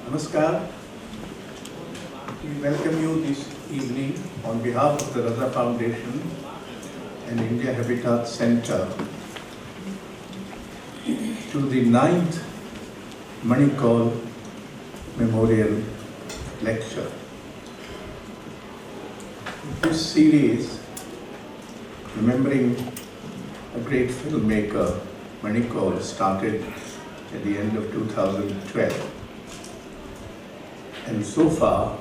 Namaskar. We welcome you this evening on behalf of the Raza Foundation and India Habitat Center to the 9th Kaul Memorial Lecture. This series, remembering a great filmmaker, Kaul, started at the end of 2012. And so far,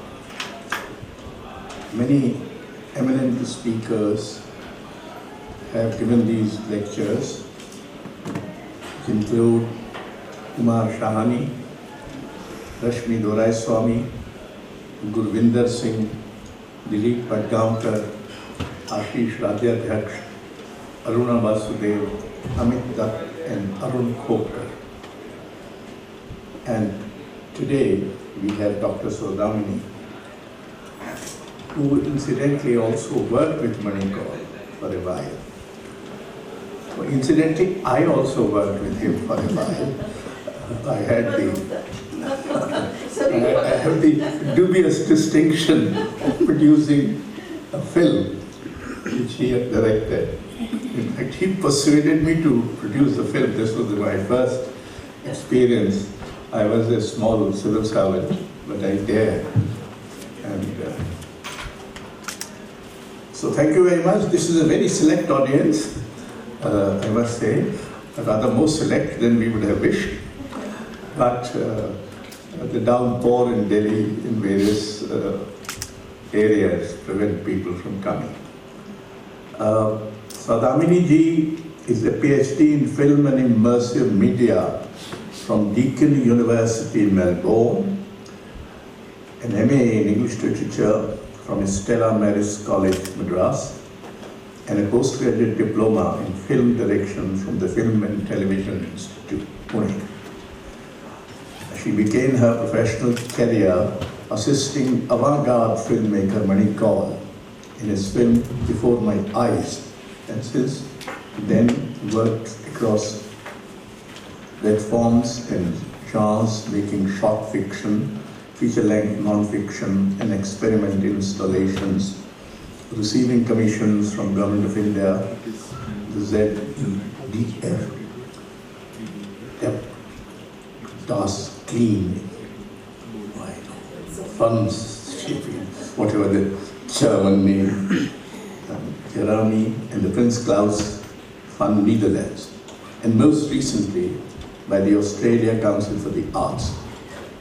many eminent speakers have given these lectures, which include Kumar Shahani, Rashmi Dorai Swami, Gurvinder Singh, Dilip Padgaonkar, Ashish Radyadhyaksh, Aruna Vasudev, Amit Dutt, and Arun Khokar. And today we have Dr. Soudhamini, who incidentally also worked with Kaul for a while. Well, incidentally, I also worked with him for a while. I have the dubious distinction of producing a film which he had directed. In fact, he persuaded me to produce the film. This was my first experience. I was a small civil servant, but I dared. And so thank you very much. This is a very select audience, I must say, rather more select than we would have wished. But the downpour in Delhi in various areas prevent people from coming. Soudhamini ji is a PhD in film and immersive media from Deakin University, Melbourne, an MA in English Literature from Stella Maris College, Madras, and a postgraduate diploma in film direction from the Film and Television Institute, Pune. She began her professional career assisting avant-garde filmmaker Kaul in his film Before My Eyes, and since then worked across platforms and genres, making short fiction, feature-length non-fiction, and experimental installations, receiving commissions from Government of India, the ZEDF, task clean, funds, shipping, whatever the German name, Jeremy, and the Prince Claus Fund, Netherlands, and most recently by the Australia Council for the Arts.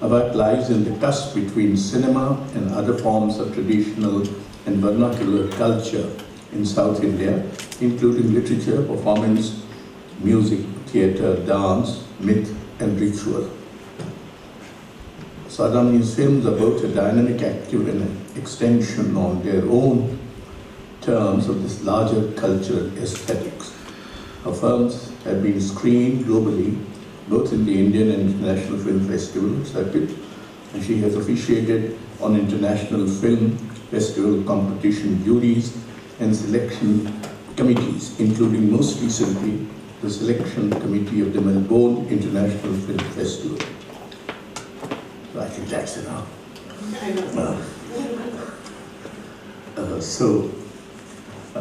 Our work lies in the cusp between cinema and other forms of traditional and vernacular culture in South India, including literature, performance, music, theatre, dance, myth, and ritual. Soudhamini's films are both a dynamic, active, and an extension on their own terms of this larger cultural aesthetics. Her films have been screened globally, both in the Indian and International Film Festival circuit, and she has officiated on international film festival competition juries and selection committees, including most recently the selection committee of the Melbourne International Film Festival. So I think that's enough.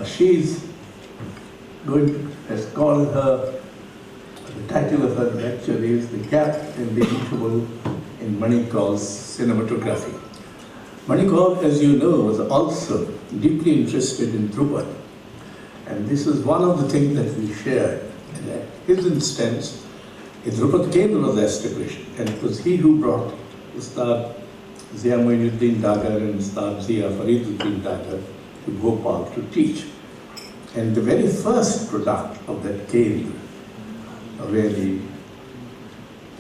She's has called her, the title of her lecture is The Gap and the Interval in Kaul's Cinematography. Kaul, as you know, was also deeply interested in Drupal. And this is one of the things that we shared. And at his instance, a Drupal Kendra was established, and it was he who brought Ustad Zia Moinuddin Dagar and Ustad Zia Fariduddin Dagar to Bhopal to teach. And the very first product of that Kendra, where the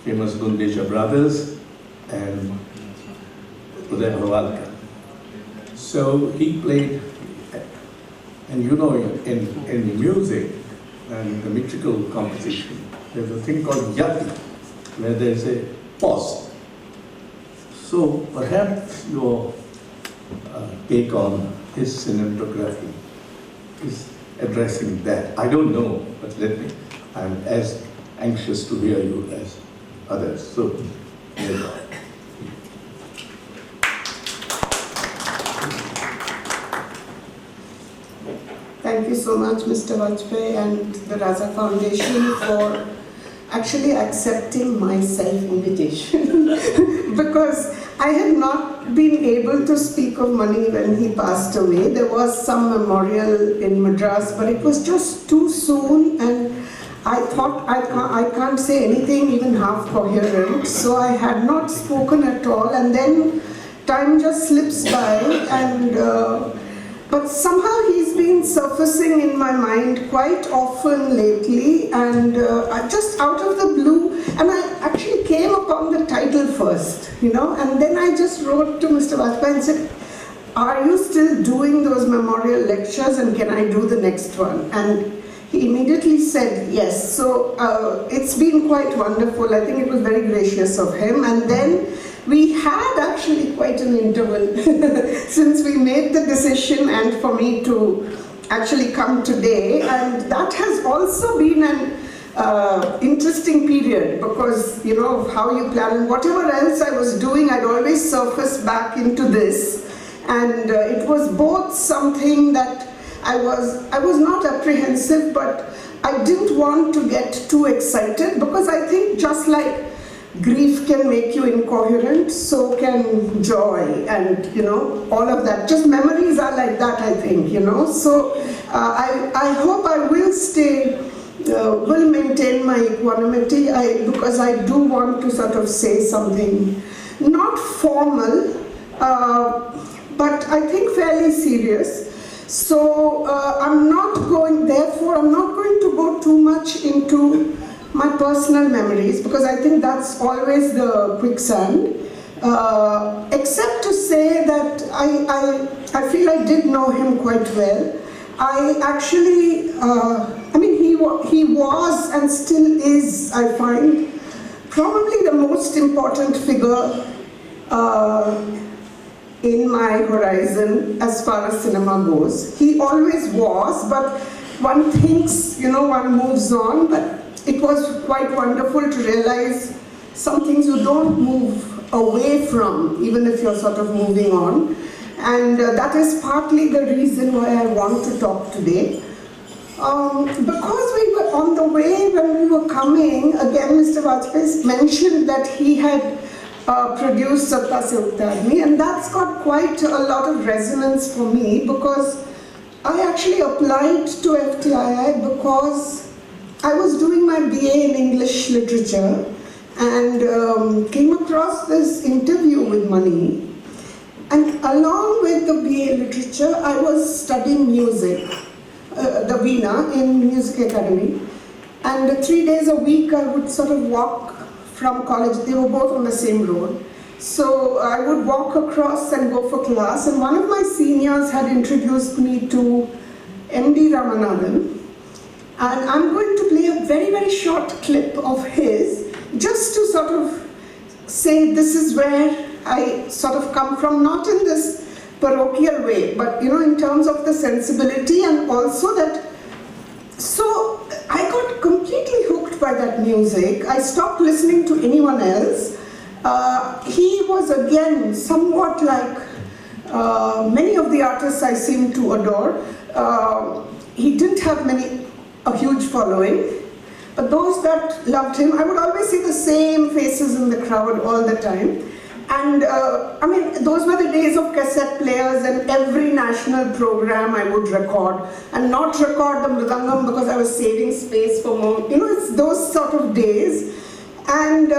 famous Gundesha brothers and Uday Harwalkar. So he played, and you know, in music and the metrical composition, there's a thing called yati, where there's a pause. So perhaps your take on his cinematography is addressing that. I don't know, but I'm as anxious to hear you as others. So, here you go. so much, Mr. Vajpayee and the Raza Foundation, for actually accepting my self-invitation because I had not been able to speak of Mani when he passed away. There was some memorial in Madras, but it was just too soon, and I thought I can't say anything even half coherent, so I had not spoken at all, and then time just slips by, and but somehow he's been surfacing in my mind quite often lately, and just out of the blue, and I actually came upon the title first, and then I just wrote to Mr. Vajpayee and said, are you still doing those memorial lectures, and can I do the next one? And he immediately said yes. So it's been quite wonderful. I think it was very gracious of him. And then we had actually quite an interval since we made the decision and for me to actually come today. And that has also been an interesting period because, of how you plan. And whatever else I was doing, I'd always surface back into this. And it was both something that I was not apprehensive, but I didn't want to get too excited because I think just like grief can make you incoherent, so can joy and, all of that. Just memories are like that, I think, So I hope I will will maintain my equanimity because I do want to sort of say something, not formal, but I think fairly serious. So therefore I'm not going to go too much into my personal memories because I think that's always the quicksand, except to say that I feel I did know him quite well. I actually, he was and still is, I find, probably the most important figure in my horizon as far as cinema goes. He always was, but one thinks, one moves on, but it was quite wonderful to realize some things you don't move away from, even if you're sort of moving on. And that is partly the reason why I want to talk today. Because we were on the way when we were coming, again Mr. Vajpayee mentioned that he had produced Soudhamini, and that's got quite a lot of resonance for me because I actually applied to FTII because I was doing my BA in English literature and came across this interview with Mani, and along with the BA literature I was studying music, the Veena in Music Academy, and 3 days a week I would sort of walk from college. They were both on the same road. So I would walk across and go for class, and one of my seniors had introduced me to M.D. Ramanathan, and I'm going to play a very, very short clip of his just to sort of say this is where I sort of come from, not in this parochial way, but in terms of the sensibility, and also that. So I got completely hooked by that music. I stopped listening to anyone else. He was again somewhat like many of the artists I seem to adore. He didn't have a huge following, but those that loved him, I would always see the same faces in the crowd all the time. And those were the days of cassette players, and every national program I would record, and not record the mridangam because I was saving space for more, it's those sort of days. And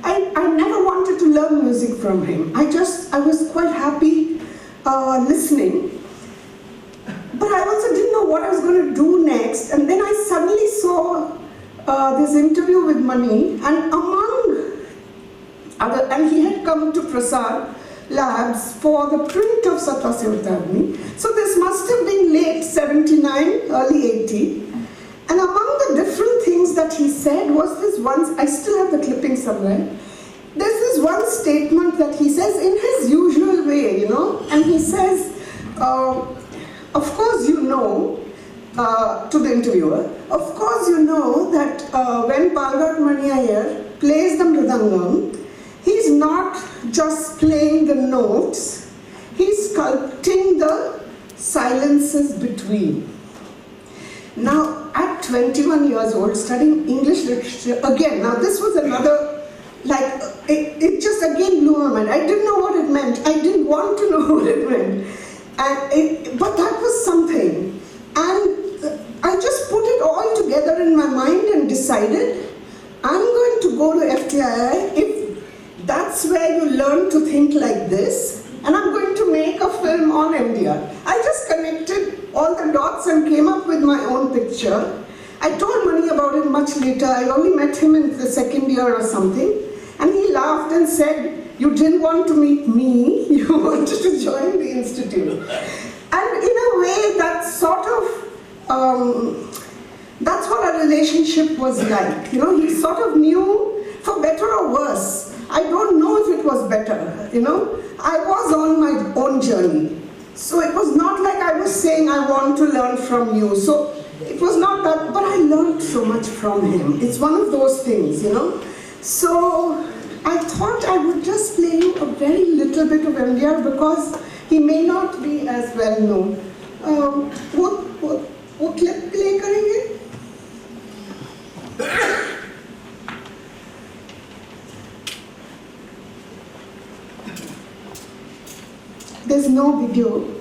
I never wanted to learn music from him. I was quite happy listening. But I also didn't know what I was going to do next. And then I suddenly saw this interview with Mani, and and he had come to Prasad Labs for the print of Soudhamini. So this must have been late 79, early 80. And among the different things that he said was this one, I still have the clipping somewhere. There's this one statement that he says in his usual way, and he says, of course to the interviewer, of course that when Palghat Mani Iyer plays the mridangam, he's not just playing the notes, he's sculpting the silences between. Now, at 21 years old, studying English literature again. Now, this was another, like, it just again blew my mind. I didn't know what it meant. I didn't want to know what it meant. But that was something. And I just put it all together in my mind and decided, I'm going to go to FTII if that's where you learn to think like this, and I'm going to make a film on MDR. I just connected all the dots and came up with my own picture. I told Mani about it much later. I only met him in the second year or something, and he laughed and said, you didn't want to meet me, you wanted to join the institute. And in a way, that sort of, that's what our relationship was like. You know, he sort of knew, for better or worse. I don't know if it was better, you know. I was on my own journey. So it was not like I was saying, I want to learn from you. So it was not that, but I learned so much from him. It's one of those things, you know. So I thought I would just play you a very little bit of MDR because he may not be as well known. वो clip play करेंगे? There's no video.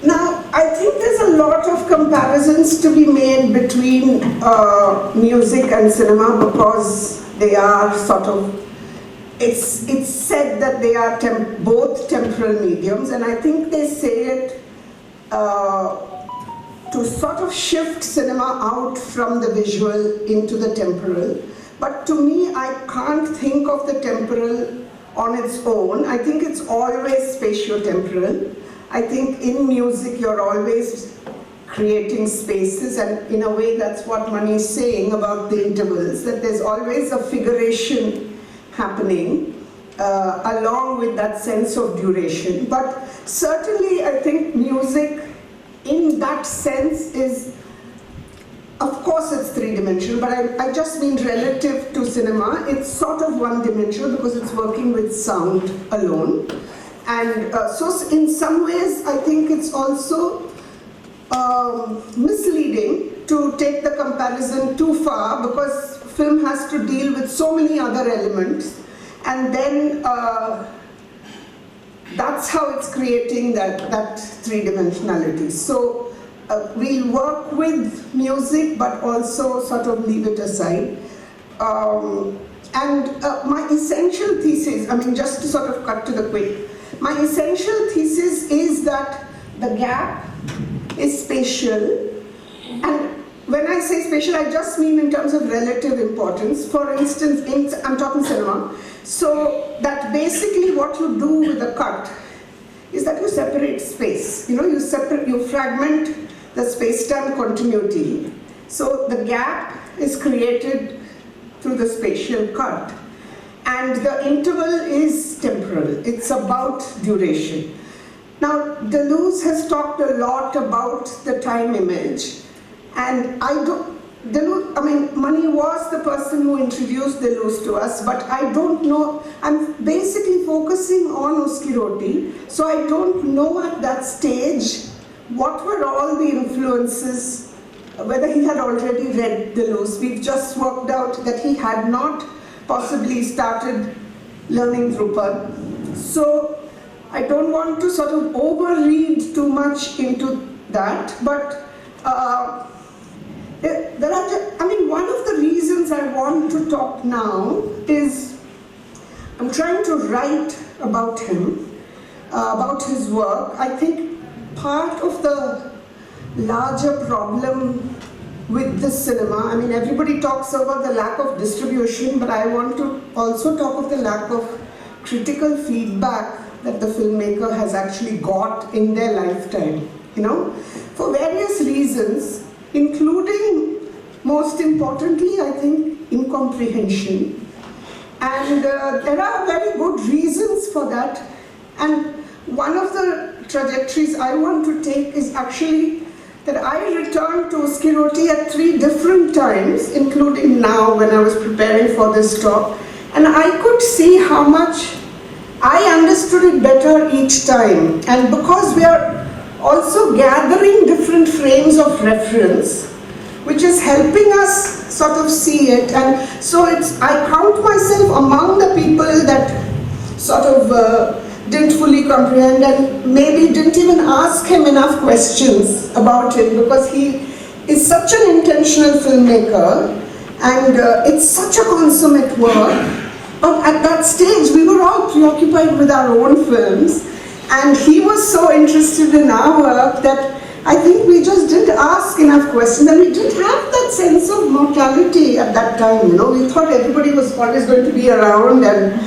Now, I think there's a lot of comparisons to be made between music and cinema because they are sort of, it's said that they are both temporal mediums, and I think they say it to sort of shift cinema out from the visual into the temporal. But to me, I can't think of the temporal on its own. I think it's always spatio-temporal. I think in music you're always creating spaces, and in a way that's what Mani is saying about the intervals, that there's always a figuration happening along with that sense of duration. But certainly I think music in that sense is, of course it's three-dimensional, but I just mean relative to cinema, it's sort of one-dimensional because it's working with sound alone. And so in some ways, I think it's also misleading to take the comparison too far, because film has to deal with so many other elements, and then that's how it's creating that three-dimensionality. So we'll work with music, but also sort of leave it aside. And my essential thesis, I mean, just to sort of cut to the quick, my essential thesis is that the gap is spatial, and when I say spatial, I just mean in terms of relative importance. For instance, I'm talking cinema, so that basically what you do with the cut is that you separate space. You know, you fragment the space-time continuity. So the gap is created through the spatial cut. And the interval is temporal. It's about duration. Now, Deleuze has talked a lot about the time image. And Mani was the person who introduced Deleuze to us, but I don't know, I'm basically focusing on Uschi-Roti, so I don't know at that stage what were all the influences, whether he had already read Deleuze. We've just worked out that he had not possibly started learning Drupal. So I don't want to sort of overread too much into that, but one of the reasons I want to talk now is I'm trying to write about him, about his work. I think part of the larger problem with the cinema, I mean, everybody talks about the lack of distribution, but I want to also talk of the lack of critical feedback that the filmmaker has actually got in their lifetime, you know, for various reasons, including, most importantly, I think, incomprehension. And there are very good reasons for that. And one of the trajectories I want to take is actually that I returned to Uschi-Roti at 3 different times, including now when I was preparing for this talk. And I could see how much I understood it better each time. And because we are also gathering different frames of reference, which is helping us sort of see it. And so I count myself among the people that sort of didn't fully comprehend and maybe didn't even ask him enough questions about it, because he is such an intentional filmmaker and it's such a consummate work. But at that stage, we were all preoccupied with our own films, and he was so interested in our work that I think we just didn't ask enough questions, and we didn't have that sense of mortality at that time, you know. We thought everybody was always going to be around, and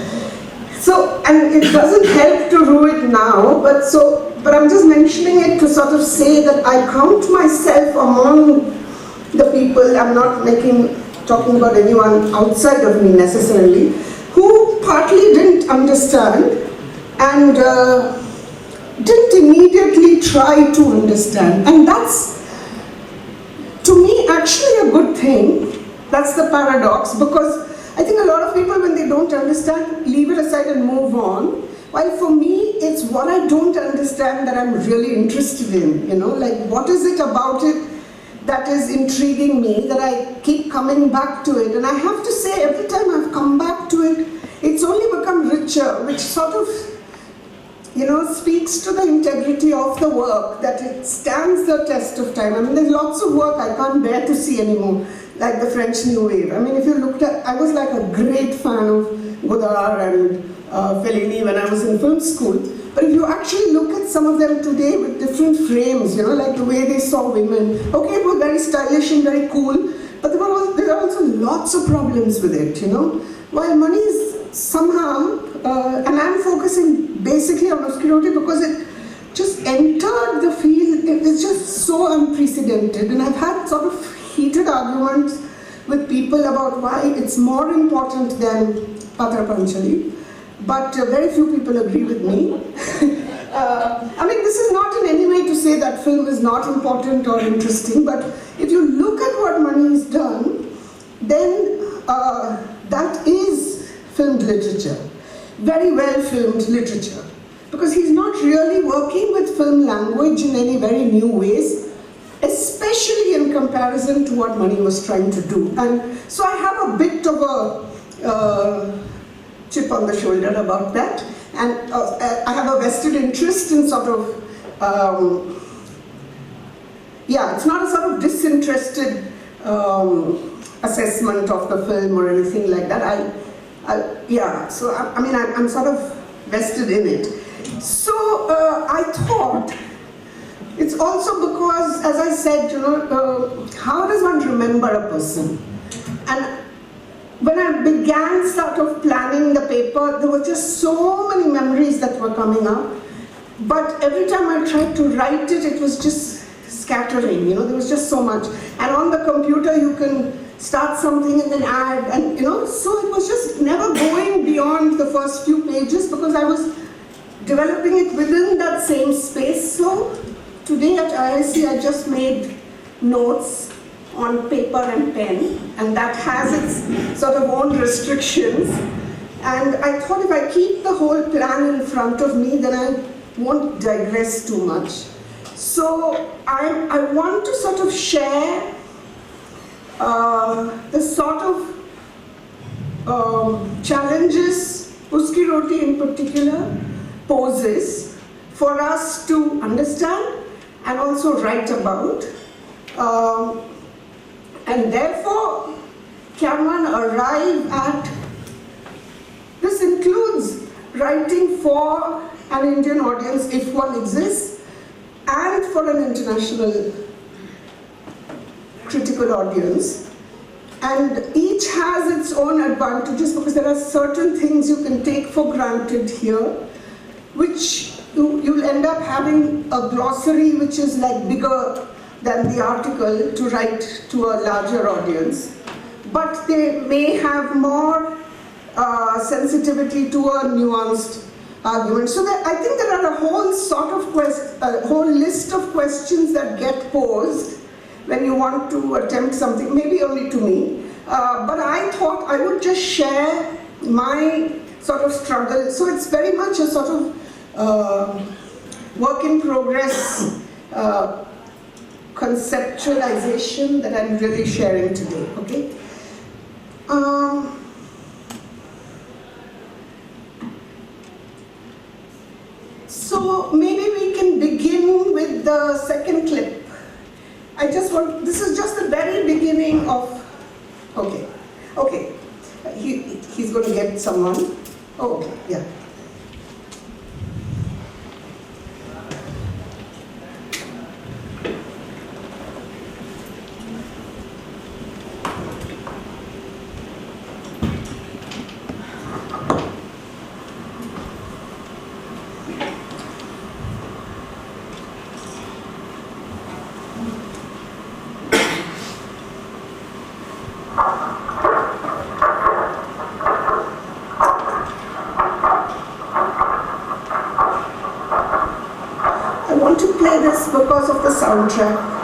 it doesn't help to rue it now, but I'm just mentioning it to sort of say that I count myself among the people, I'm not talking about anyone outside of me necessarily, who partly didn't understand and didn't immediately try to understand. And that's, to me, actually a good thing. That's the paradox, because I think a lot of people, when they don't understand, leave it aside and move on. While for me, it's what I don't understand that I'm really interested in, you know, like what is it about it that is intriguing me, that I keep coming back to it. And I have to say, every time I've come back to it, it's only become richer, which sort of, speaks to the integrity of the work, that it stands the test of time. I mean, there's lots of work I can't bear to see anymore, like the French New Wave. I mean, if you looked at, I was like a great fan of Godard and Fellini when I was in film school. But if you actually look at some of them today with different frames, like the way they saw women, okay, it was very stylish and very cool, but there are also lots of problems with it, While money is somehow, and I'm focusing basically on obscurity because it just entered the field, it's just so unprecedented. And I've had sort of heated arguments with people about why it's more important than Patra Panchali. But very few people agree with me. I mean, this is not in any way to say that film is not important or interesting, but if you look at what Mani has done, then that is filmed literature, very well filmed literature. Because he's not really working with film language in any very new ways, especially in comparison to what Mani was trying to do. And so I have a bit of a chip on the shoulder about that, and I have a vested interest in sort of, it's not a sort of disinterested assessment of the film or anything like that. I'm sort of vested in it. So I thought, it's also because, as I said, how does one remember a person? And when I began sort of planning the paper, there were just so many memories that were coming up. But every time I tried to write it, it was just scattering, there was just so much. And on the computer, you can start something and then add, and so it was just never going beyond the first few pages because I was developing it within that same space. So today at IIC, I just made notes on paper and pen, and that has its sort of own restrictions. And I thought if I keep the whole plan in front of me, then I won't digress too much. So I want to sort of share the sort of challenges Uski Roti in particular poses for us to understand and also write about. And therefore, can one arrive at, this includes writing for an Indian audience if one exists, and for an international critical audience. And each has its own advantages because there are certain things you can take for granted here, which you'll end up having a glossary which is like bigger than the article to write to a larger audience. But they may have more sensitivity to a nuanced argument. So I think there are a whole sort of a whole list of questions that get posed when you want to attempt something, maybe only to me. But I thought I would just share my sort of struggle. So it's very much a sort of work in progress conceptualization that I'm really sharing today, okay? So maybe we can begin with the second clip. This is just the very beginning of, okay. He's going to get someone. Oh, okay, yeah. Because of the soundtrack.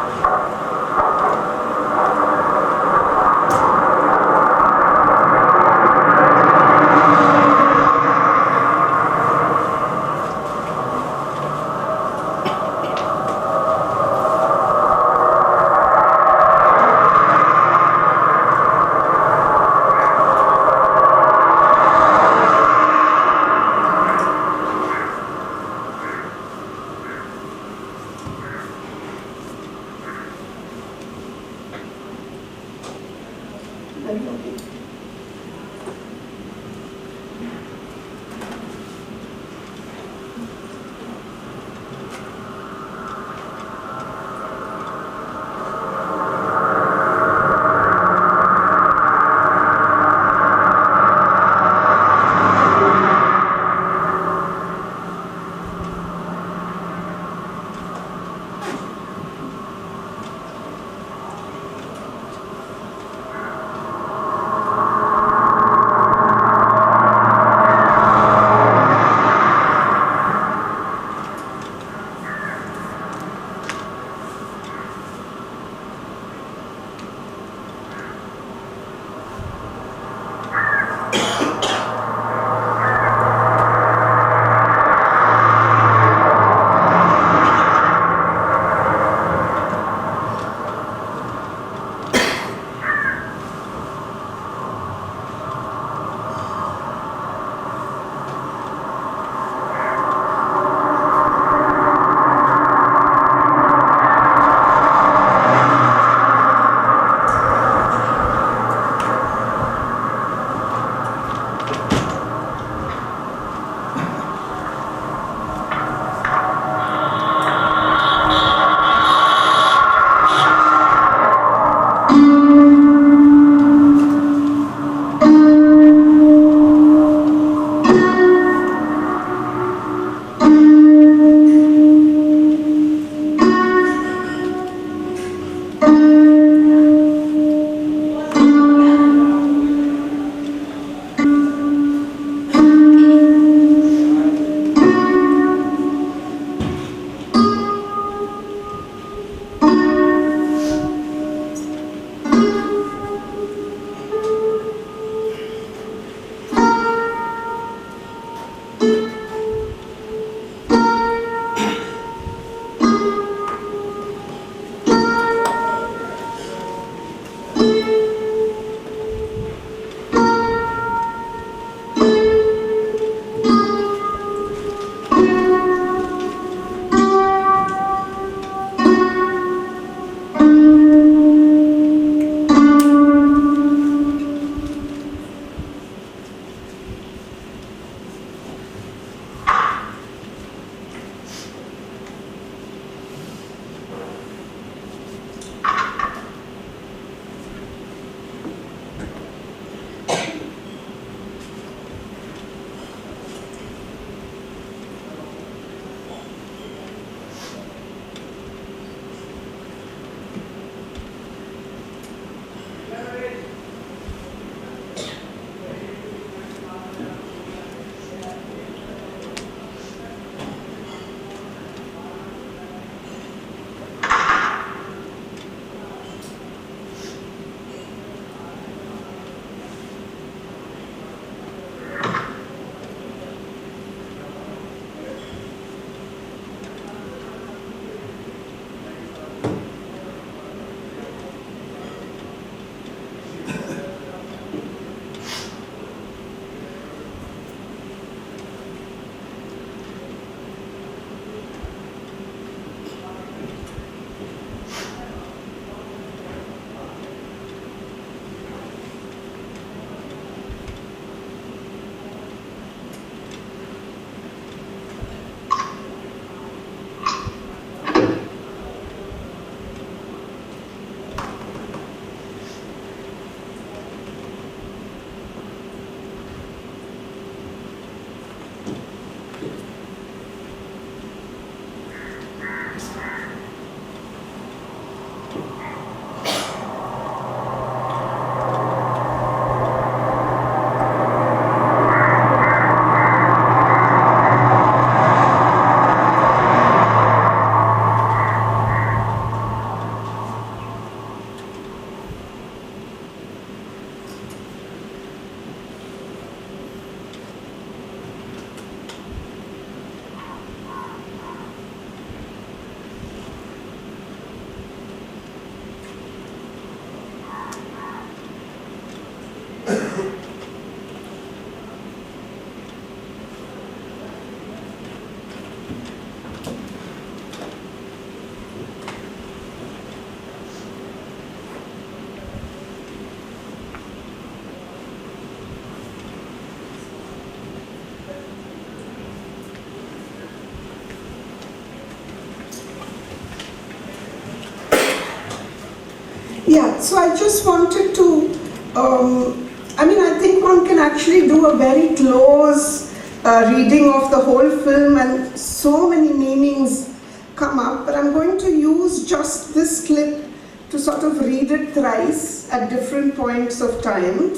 Yeah, so I just wanted to, I think one can actually do a very close reading of the whole film and so many meanings come up, but I'm going to use just this clip to sort of read it thrice at different points of time,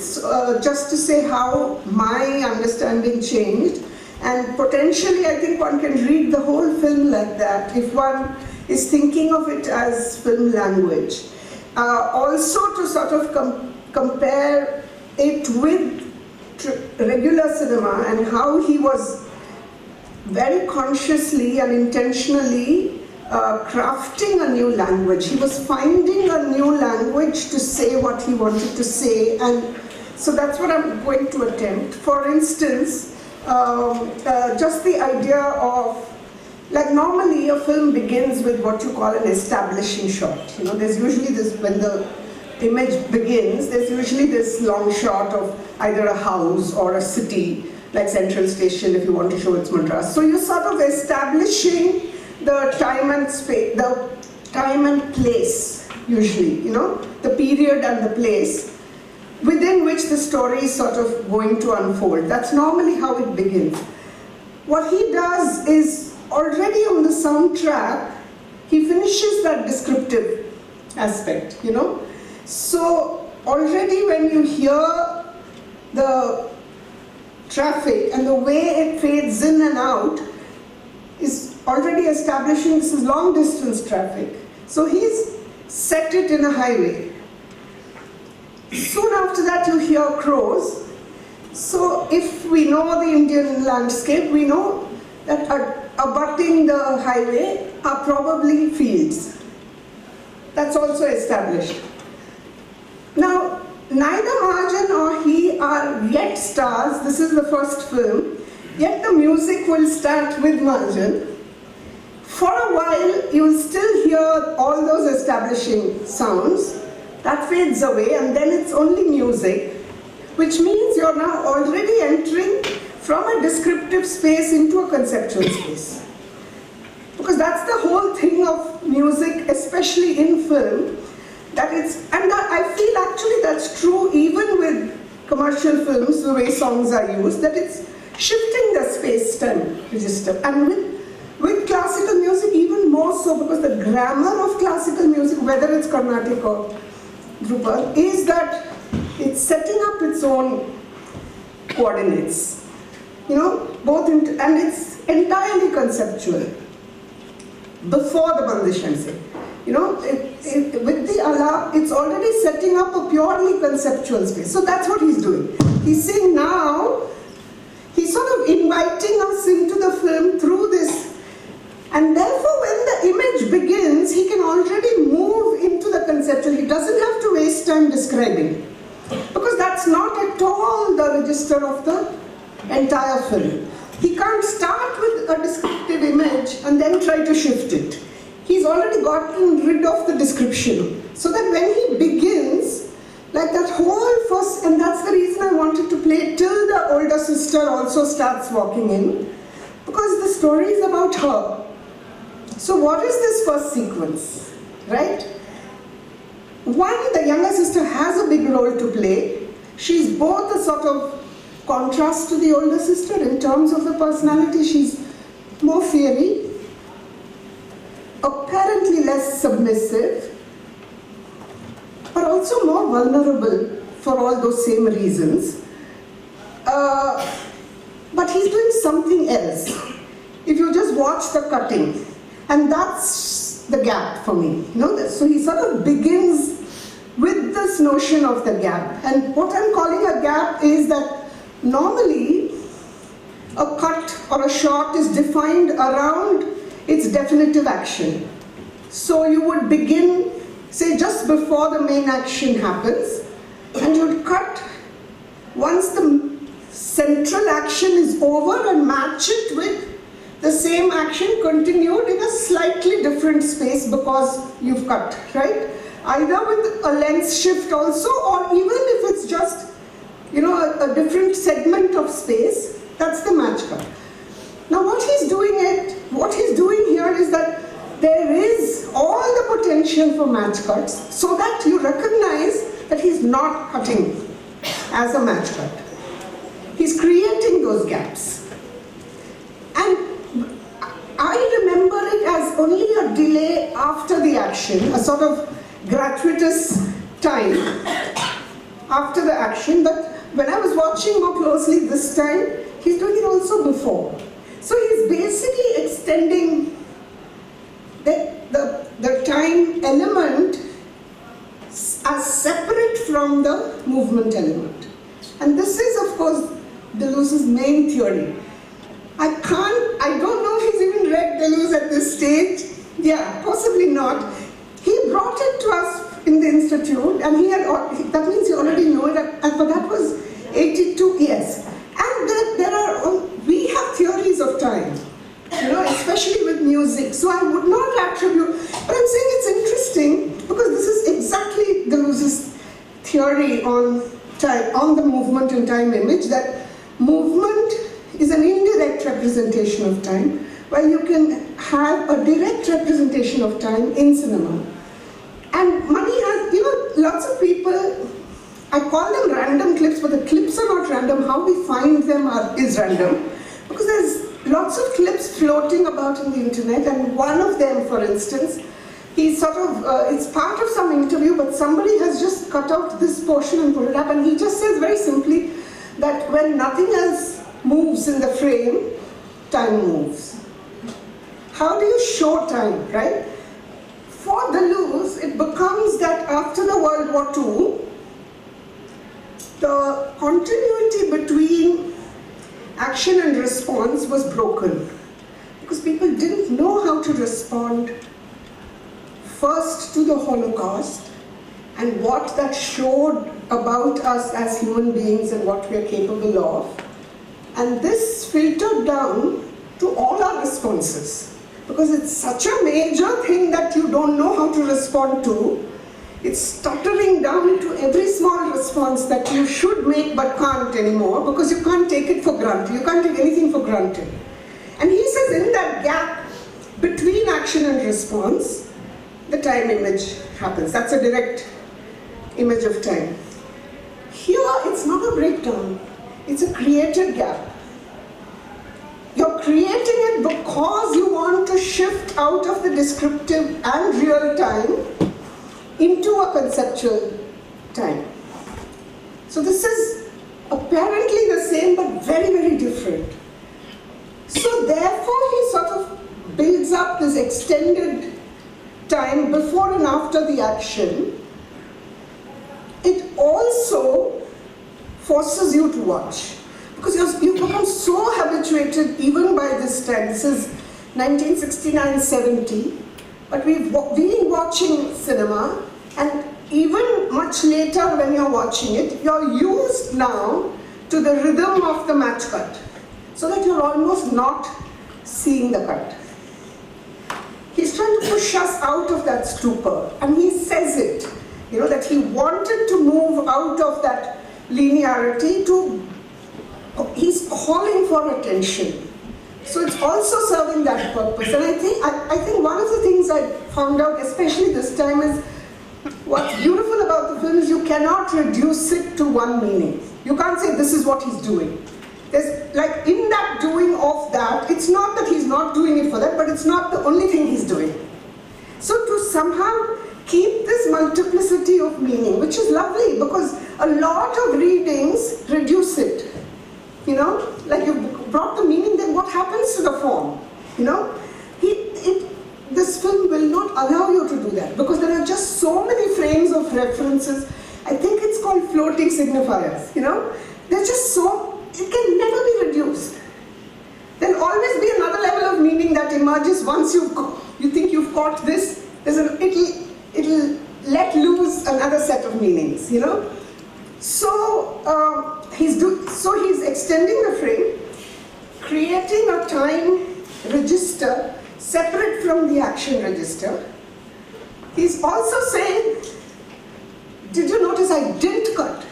just to say how my understanding changed. And potentially I think one can read the whole film like that if one is thinking of it as film language. Also to sort of compare it with regular cinema and how he was very consciously and intentionally crafting a new language. He was finding a new language to say what he wanted to say, and so that's what I'm going to attempt. For instance, just the idea of, like normally a film begins with what you call an establishing shot. You know, there's usually this, when the image begins, there's usually this long shot of either a house or a city, like Central Station if you want to show it's Madras. So you're sort of establishing the time and space, the time and place, usually, you know, the period and the place within which the story is sort of going to unfold. That's normally how it begins. What he does is, already on the soundtrack, he finishes that descriptive aspect, you know. So already when you hear the traffic and the way it fades in and out is already establishing this is long distance traffic. So he's set it in a highway. Soon after that you hear crows. So if we know the Indian landscape, we know that abutting the highway are probably fields. That's also established. Now, neither Mahajan or he are yet stars. This is the first film. Yet the music will start with Mahajan. For a while, you will still hear all those establishing sounds. That fades away, and then it's only music, which means you're now already entering from a descriptive space into a conceptual space. Because that's the whole thing of music, especially in film, that it's, and I feel actually that's true even with commercial films, the way songs are used, that it's shifting the space-time register. And with classical music even more so, because the grammar of classical music, whether it's Carnatic or Drupal, is that it's setting up its own coordinates. You know, and it's entirely conceptual. Before the Bandish, I'm saying. You know, with the Alap, it's already setting up a purely conceptual space. So that's what he's doing. He's saying now, he's sort of inviting us into the film through this. And therefore, when the image begins, he can already move into the conceptual. He doesn't have to waste time describing. Because that's not at all the register of the entire film. He can't start with a descriptive image and then try to shift it. He's already gotten rid of the description. So that when he begins, like that whole first, and that's the reason I wanted to play till the older sister also starts walking in, because the story is about her. So what is this first sequence, right? One, the younger sister has a big role to play. She's both a sort of contrast to the older sister in terms of the personality. She's more fiery, apparently less submissive, but also more vulnerable for all those same reasons. But he's doing something else. If you just watch the cutting, and that's the gap for me. So he sort of begins with this notion of the gap. And what I'm calling a gap is that normally a cut or a shot is defined around its definitive action. So you would begin, say, just before the main action happens, and you'd cut once the central action is over and match it with the same action continued in a slightly different space because you've cut, right? Either with a lens shift also, or even if it's just, a different segment of space, that's the match cut. Now what he's doing here is that there is all the potential for match cuts so that you recognize that he's not cutting as a match cut. He's creating those gaps. And I remember it as only a delay after the action, a sort of gratuitous time after the action, but when I was watching more closely this time, he's doing it also before. So he's basically extending the time element as separate from the movement element. And this is, of course, Deleuze's main theory. I don't know if he's even read Deleuze at this stage. Yeah, possibly not. He brought it to us in the institute, and that means he already knew it, but that was 82 years. And we have theories of time, especially with music, so I would not attribute, but I'm saying it's interesting because this is exactly Deleuze's theory on time, on the movement and time image, that movement is an indirect representation of time, while you can have a direct representation of time in cinema. And Mani has, lots of people, I call them random clips, but the clips are not random. How we find them is random. Because there's lots of clips floating about on the internet, and one of them, for instance, it's part of some interview, but somebody has just cut out this portion and put it up, and he just says very simply that when nothing else moves in the frame, time moves. How do you show time, right? For Deleuze, it becomes that after the World War II, the continuity between action and response was broken because people didn't know how to respond first to the Holocaust and what that showed about us as human beings and what we are capable of. And this filtered down to all our responses. Because it's such a major thing that you don't know how to respond to, it's stuttering down to every small response that you should make but can't anymore because you can't take it for granted. You can't take anything for granted. And he says in that gap between action and response, the time image happens. That's a direct image of time. Here, it's not a breakdown. It's a created gap. You're creating it because you want to shift out of the descriptive and real time into a conceptual time. So this is apparently the same but very, very different. So therefore he sort of builds up this extended time before and after the action. It also forces you to watch. Because you've become so habituated even by this time. This is 1969-70, but we've been watching cinema, and even much later when you're watching it, you're used now to the rhythm of the match cut, so that you're almost not seeing the cut. He's trying to push us out of that stupor, and he says it, that he wanted to move out of that linearity to he's calling for attention. So it's also serving that purpose. And I think one of the things I found out, especially this time, is what's beautiful about the film is you cannot reduce it to one meaning. You can't say this is what he's doing. There's, like, in that doing of that, it's not that he's not doing it for that, but it's not the only thing he's doing. So to somehow keep this multiplicity of meaning, which is lovely because a lot of readings reduce it. You know, like you've brought the meaning, then what happens to the form? You know, this film will not allow you to do that because there are just so many frames of references. I think it's called floating signifiers, you know. There's just so, it can never be reduced. There'll always be another level of meaning that emerges once you think you've caught this. It'll let loose another set of meanings, you know. So he's extending the frame, creating a time register separate from the action register. He's also saying, did you notice I didn't cut?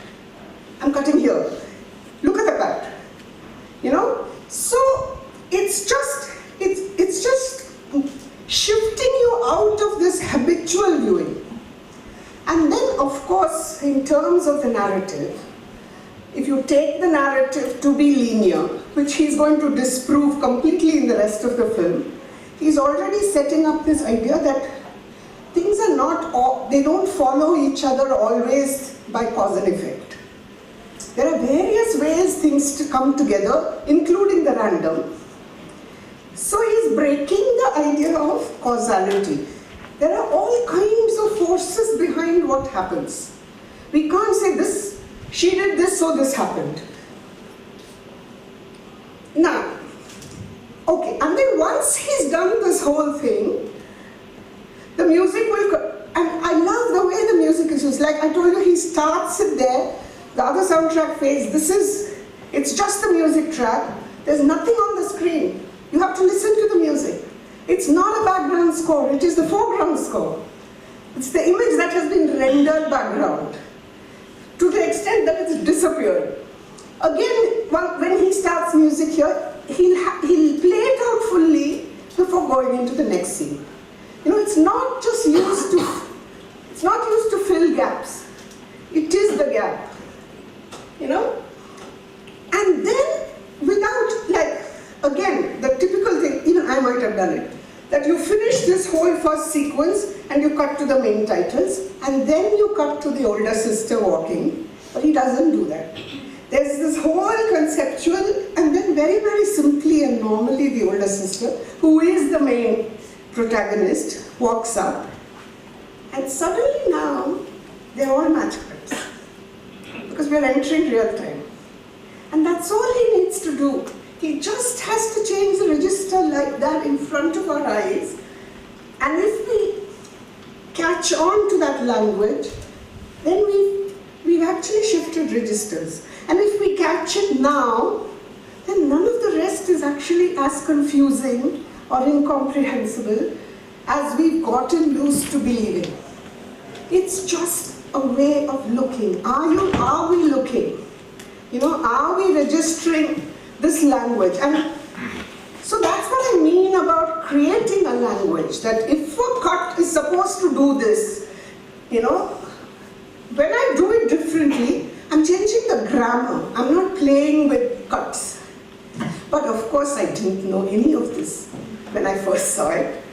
I'm cutting here. Look at the cut. You know? So it's just shifting you out of this habitual viewing. And then, of course, in terms of the narrative, if you take the narrative to be linear, which he's going to disprove completely in the rest of the film, he's already setting up this idea that things are not, they don't follow each other always by cause and effect. There are various ways things to come together, including the random. So he's breaking the idea of causality. There are all kinds of forces behind what happens. We can't say this, she did this, so this happened. Now, okay, and then once he's done this whole thing, the music will, and I love the way the music is used. Like I told you, he starts it there, the other soundtrack fades, it's just the music track, there's nothing on the screen. You have to listen to the music. It's not a background score, it is the foreground score. It's the image that has been rendered background, to the extent that it's disappeared. Again, when he starts music here, he'll play it out fully before going into the next scene. You know, it's not used to fill gaps. It is the gap. You know? And then, without, like, again, the typical thing, even I might have done it, that you finish this whole first sequence and you cut to the main titles, and then you cut to the older sister walking, but he doesn't do that. There's this whole conceptual, and then very, very simply and normally the older sister, who is the main protagonist, walks up, and suddenly now, they're all match cuts, because we're entering real time. And that's all he needs to do. He just has to change the register like that in front of our eyes, and if we catch on to that language, then we've actually shifted registers. And if we catch it now, then none of the rest is actually as confusing or incomprehensible as we've gotten used to believing. It's just a way of looking. Are we looking? You know, are we registering this language? And so that's what I mean about creating a language, that if a cut is supposed to do this, you know, when I do it differently, I'm changing the grammar. I'm not playing with cuts. But of course I didn't know any of this when I first saw it.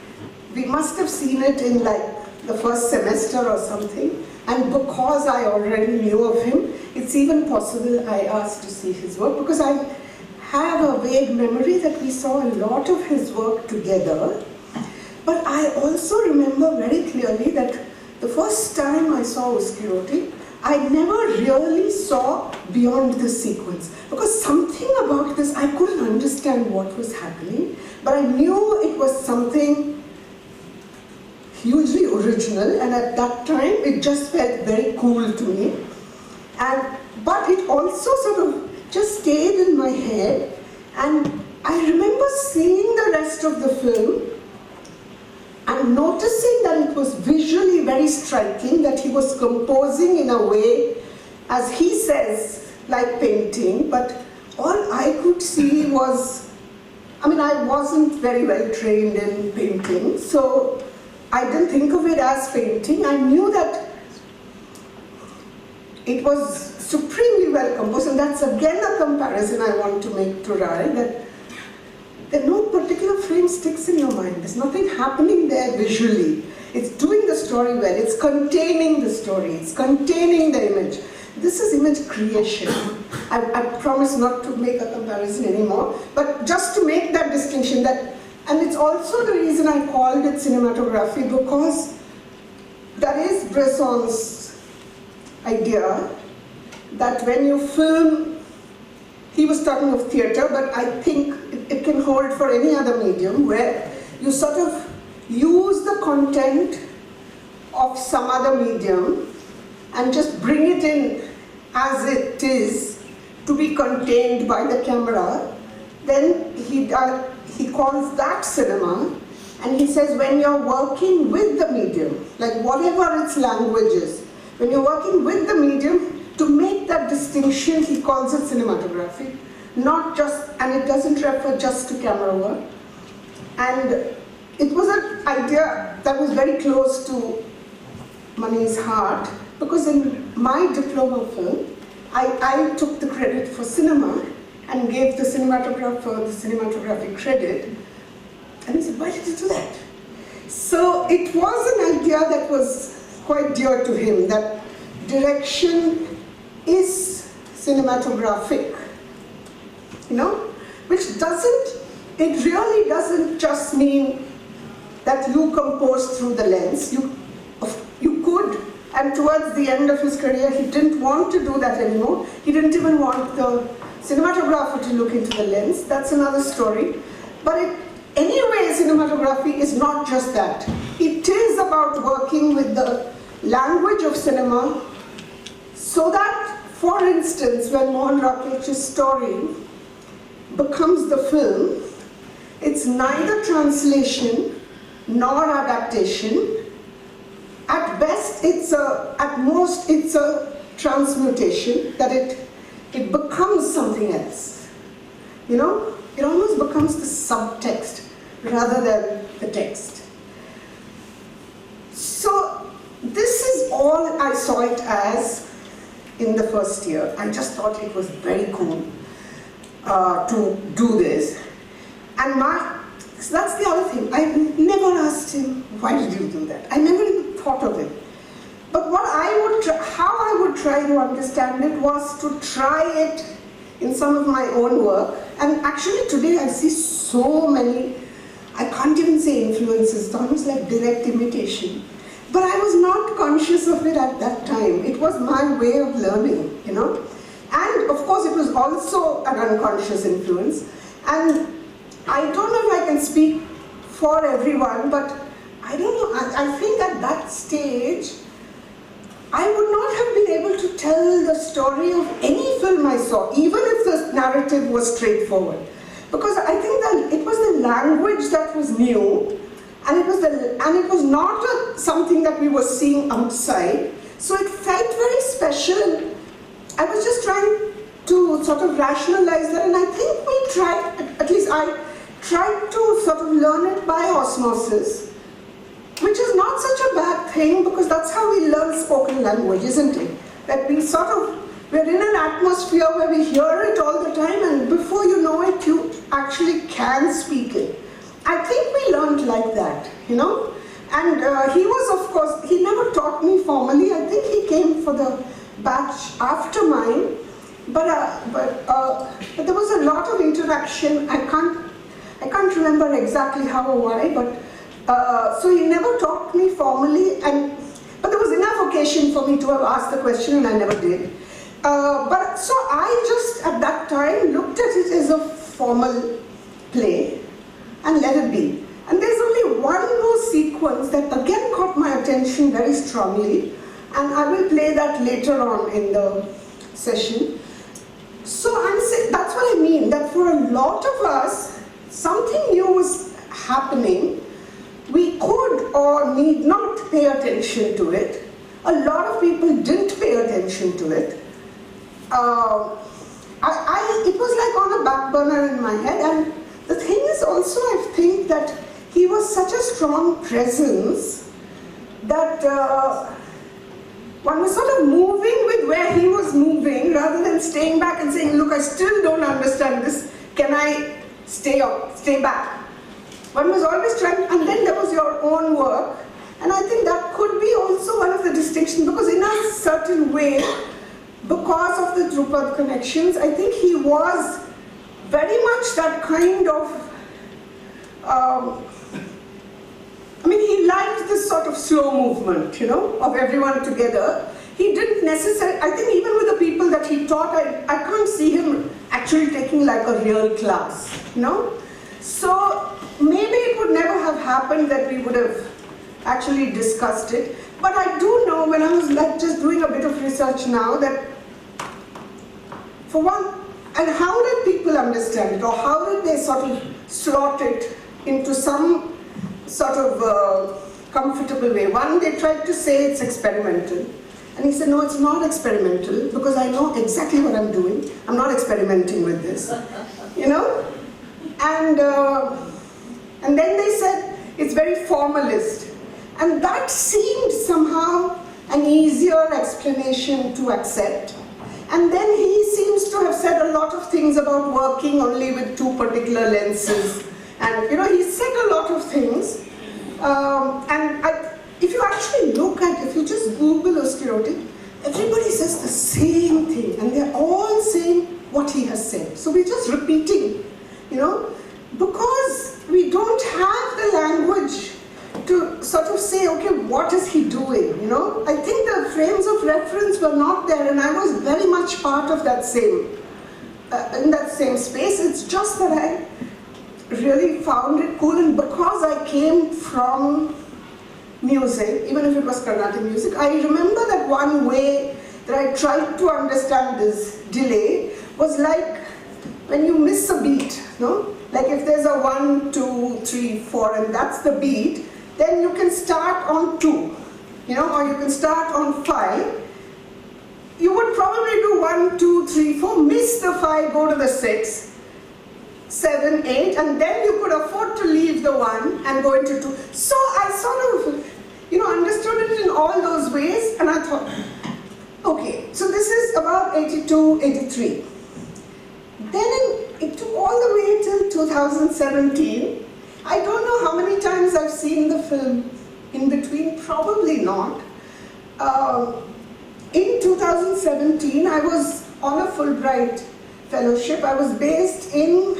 We must have seen it in like the first semester or something, and because I already knew of him, it's even possible I asked to see his work, because I have a vague memory that we saw a lot of his work together. But I also remember very clearly that the first time I saw Uskiroti, I never really saw beyond this sequence, because something about this, I couldn't understand what was happening, but I knew it was something hugely original, and at that time it just felt very cool to me. But it also sort of just stayed in my head, and I remember seeing the rest of the film and noticing that it was visually very striking, that he was composing in a way, as he says, like painting, but all I could see was, I mean, I wasn't very well trained in painting, so I didn't think of it as painting. I knew that it was supremely well composed, and that's again a comparison I want to make to Rai, that there are no particular frame sticks in your mind. There's nothing happening there visually. It's doing the story well. It's containing the story. It's containing the image. This is image creation. I promise not to make a comparison anymore, but just to make that distinction, that, and it's also the reason I called it cinematography, because that is Bresson's idea that when you film, he was talking of theatre, but I think it can hold for any other medium, where you sort of use the content of some other medium and just bring it in as it is to be contained by the camera. Then he calls that cinema, and he says when you're working with the medium, like whatever its language is, when you're working with the medium, to make that distinction, he calls it cinematography. Not just, and it doesn't refer just to camera work. And it was an idea that was very close to Mani's heart, because in my diploma film, I took the credit for cinema and gave the cinematographer the cinematography credit. And he said, why did you do that? So it was an idea that was quite dear to him, that direction is cinematographic, you know, which doesn't, it really doesn't just mean that you compose through the lens. You could, and towards the end of his career, he didn't want to do that anymore. He didn't even want the cinematographer to look into the lens. That's another story. But anyway, cinematography is not just that. It is about working with the language of cinema, so that, for instance, when Mohan Rakech's story becomes the film, it's neither translation nor adaptation. At best, at most, it's a transmutation, that it becomes something else. You know, it almost becomes the subtext rather than the text. So this is all I saw it as in the first year. I just thought it was very cool to do this. And so that's the other thing. I never asked him, why did you do that? I never even thought of it. But what how I would try to understand it was to try it in some of my own work. And actually today I see so many, I can't even say influences, it's almost like direct imitation. But I was not conscious of it at that time. It was my way of learning, you know. And of course it was also an unconscious influence. And I don't know if I can speak for everyone, but I don't know, I think at that stage, I would not have been able to tell the story of any film I saw, even if the narrative was straightforward. Because I think that it was the language that was new, and it was not something that we were seeing outside. So it felt very special, and I was just trying to sort of rationalize that, and I think we tried, at least I tried to sort of learn it by osmosis, which is not such a bad thing, because that's how we learn spoken language, isn't it? That we're in an atmosphere where we hear it all the time, and before you know it, you actually can speak it. I think we learned like that, you know? And he was, of course, he never taught me formally. I think he came for the batch after mine, but there was a lot of interaction. I can't remember exactly how or why, but so he never taught me formally, but there was enough occasion for me to have asked the question, and I never did. But so I just, at that time, looked at it as a formal play and let it be. And there's only one more sequence that again caught my attention very strongly, and I will play that later on in the session. So I'm saying, that's what I mean, that for a lot of us, something new was happening. We could or need not pay attention to it. A lot of people didn't pay attention to it. It was like on a back burner in my head. And the thing is also, I think that he was such a strong presence that one was sort of moving with where he was moving rather than staying back and saying, look, I still don't understand this. Can I stay back? One was always trying, and then there was your own work. And I think that could be also one of the distinctions, because in a certain way, because of the Drupad connections, I think he was very much that kind of, he liked this sort of slow movement, of everyone together. He didn't necessarily, I think even with the people that he taught, I can't see him actually taking like a real class, So maybe it would never have happened that we would have actually discussed it. But I do know, when I was like just doing a bit of research now, that for one, and how did people understand it, or how did they sort of slot it into some sort of comfortable way? One, they tried to say it's experimental. And he said, no, it's not experimental, because I know exactly what I'm doing. I'm not experimenting with this, And then they said, it's very formalist. And that seemed somehow an easier explanation to accept. And then he seems to have said a lot of things about working only with two particular lenses. And he said a lot of things. If you actually look at, if you just Google Oskirotti, everybody says the same thing, and they're all saying what he has said. So we're just repeating, because we don't have the language to sort of say, okay, what is he doing, I think the frames of reference were not there, and I was very much part of that in that same space. It's just that I really found it cool, and because I came from music, even if it was Carnatic music, I remember that one way that I tried to understand this delay was like when you miss a beat, Like if there's a 1, 2, 3, 4, and that's the beat, then you can start on 2, or you can start on 5. You would probably do 1, 2, 3, 4, miss the 5, go to the 6, 7, 8, and then you could afford to leave the 1 and go into 2. So I sort of, understood it in all those ways, and I thought, okay, so this is about 82, 83. Then it took all the way till 2017. I don't know how many times I've seen the film in between, probably not. In 2017, I was on a Fulbright fellowship. I was based in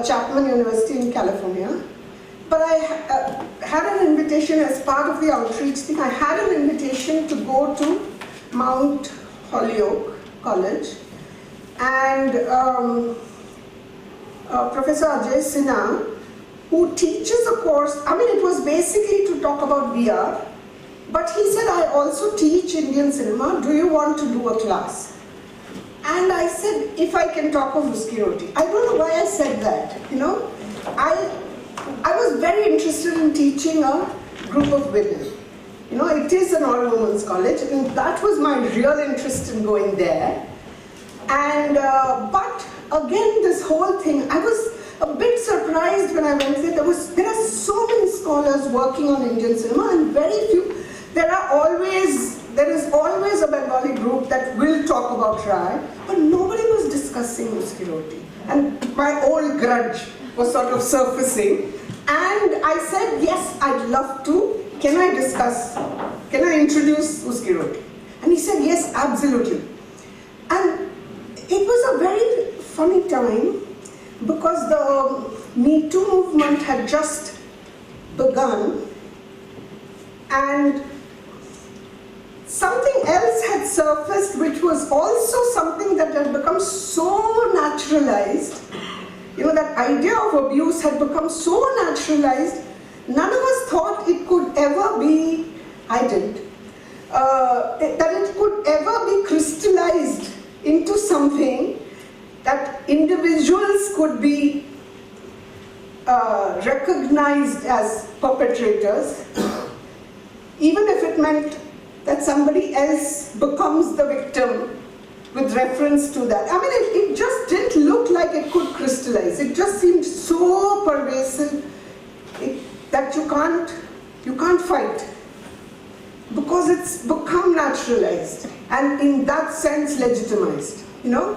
Chapman University in California. But I had an invitation as part of the outreach thing. I had an invitation to go to Mount Holyoke College. And Professor Ajay Sinha, who teaches a course, it was basically to talk about VR, but he said, I also teach Indian cinema, do you want to do a class? And I said, if I can talk of Oskirotti. I don't know why I said that, I was very interested in teaching a group of women. It is an all-women's college, and that was my real interest in going there. And, but again, this whole thing, I was a bit surprised when I went there. There are so many scholars working on Indian cinema, and very few. There is always a Bengali group that will talk about Rai, but nobody was discussing Oskirotti. And my old grudge was sort of surfacing. And I said, yes, I'd love to. Can I introduce Oskirotti? And he said, yes, absolutely. And it was a very funny time, because the Me Too movement had just begun, and something else had surfaced, which was also something that had become so naturalized. That idea of abuse had become so naturalized, none of us thought it could ever be, I didn't, that it could ever be crystallized into something that individuals could be recognized as perpetrators, even if it meant that somebody else becomes the victim with reference to that. It just didn't look like it could crystallize. It just seemed so pervasive that you can't fight. because it's become naturalized and in that sense legitimized, you know.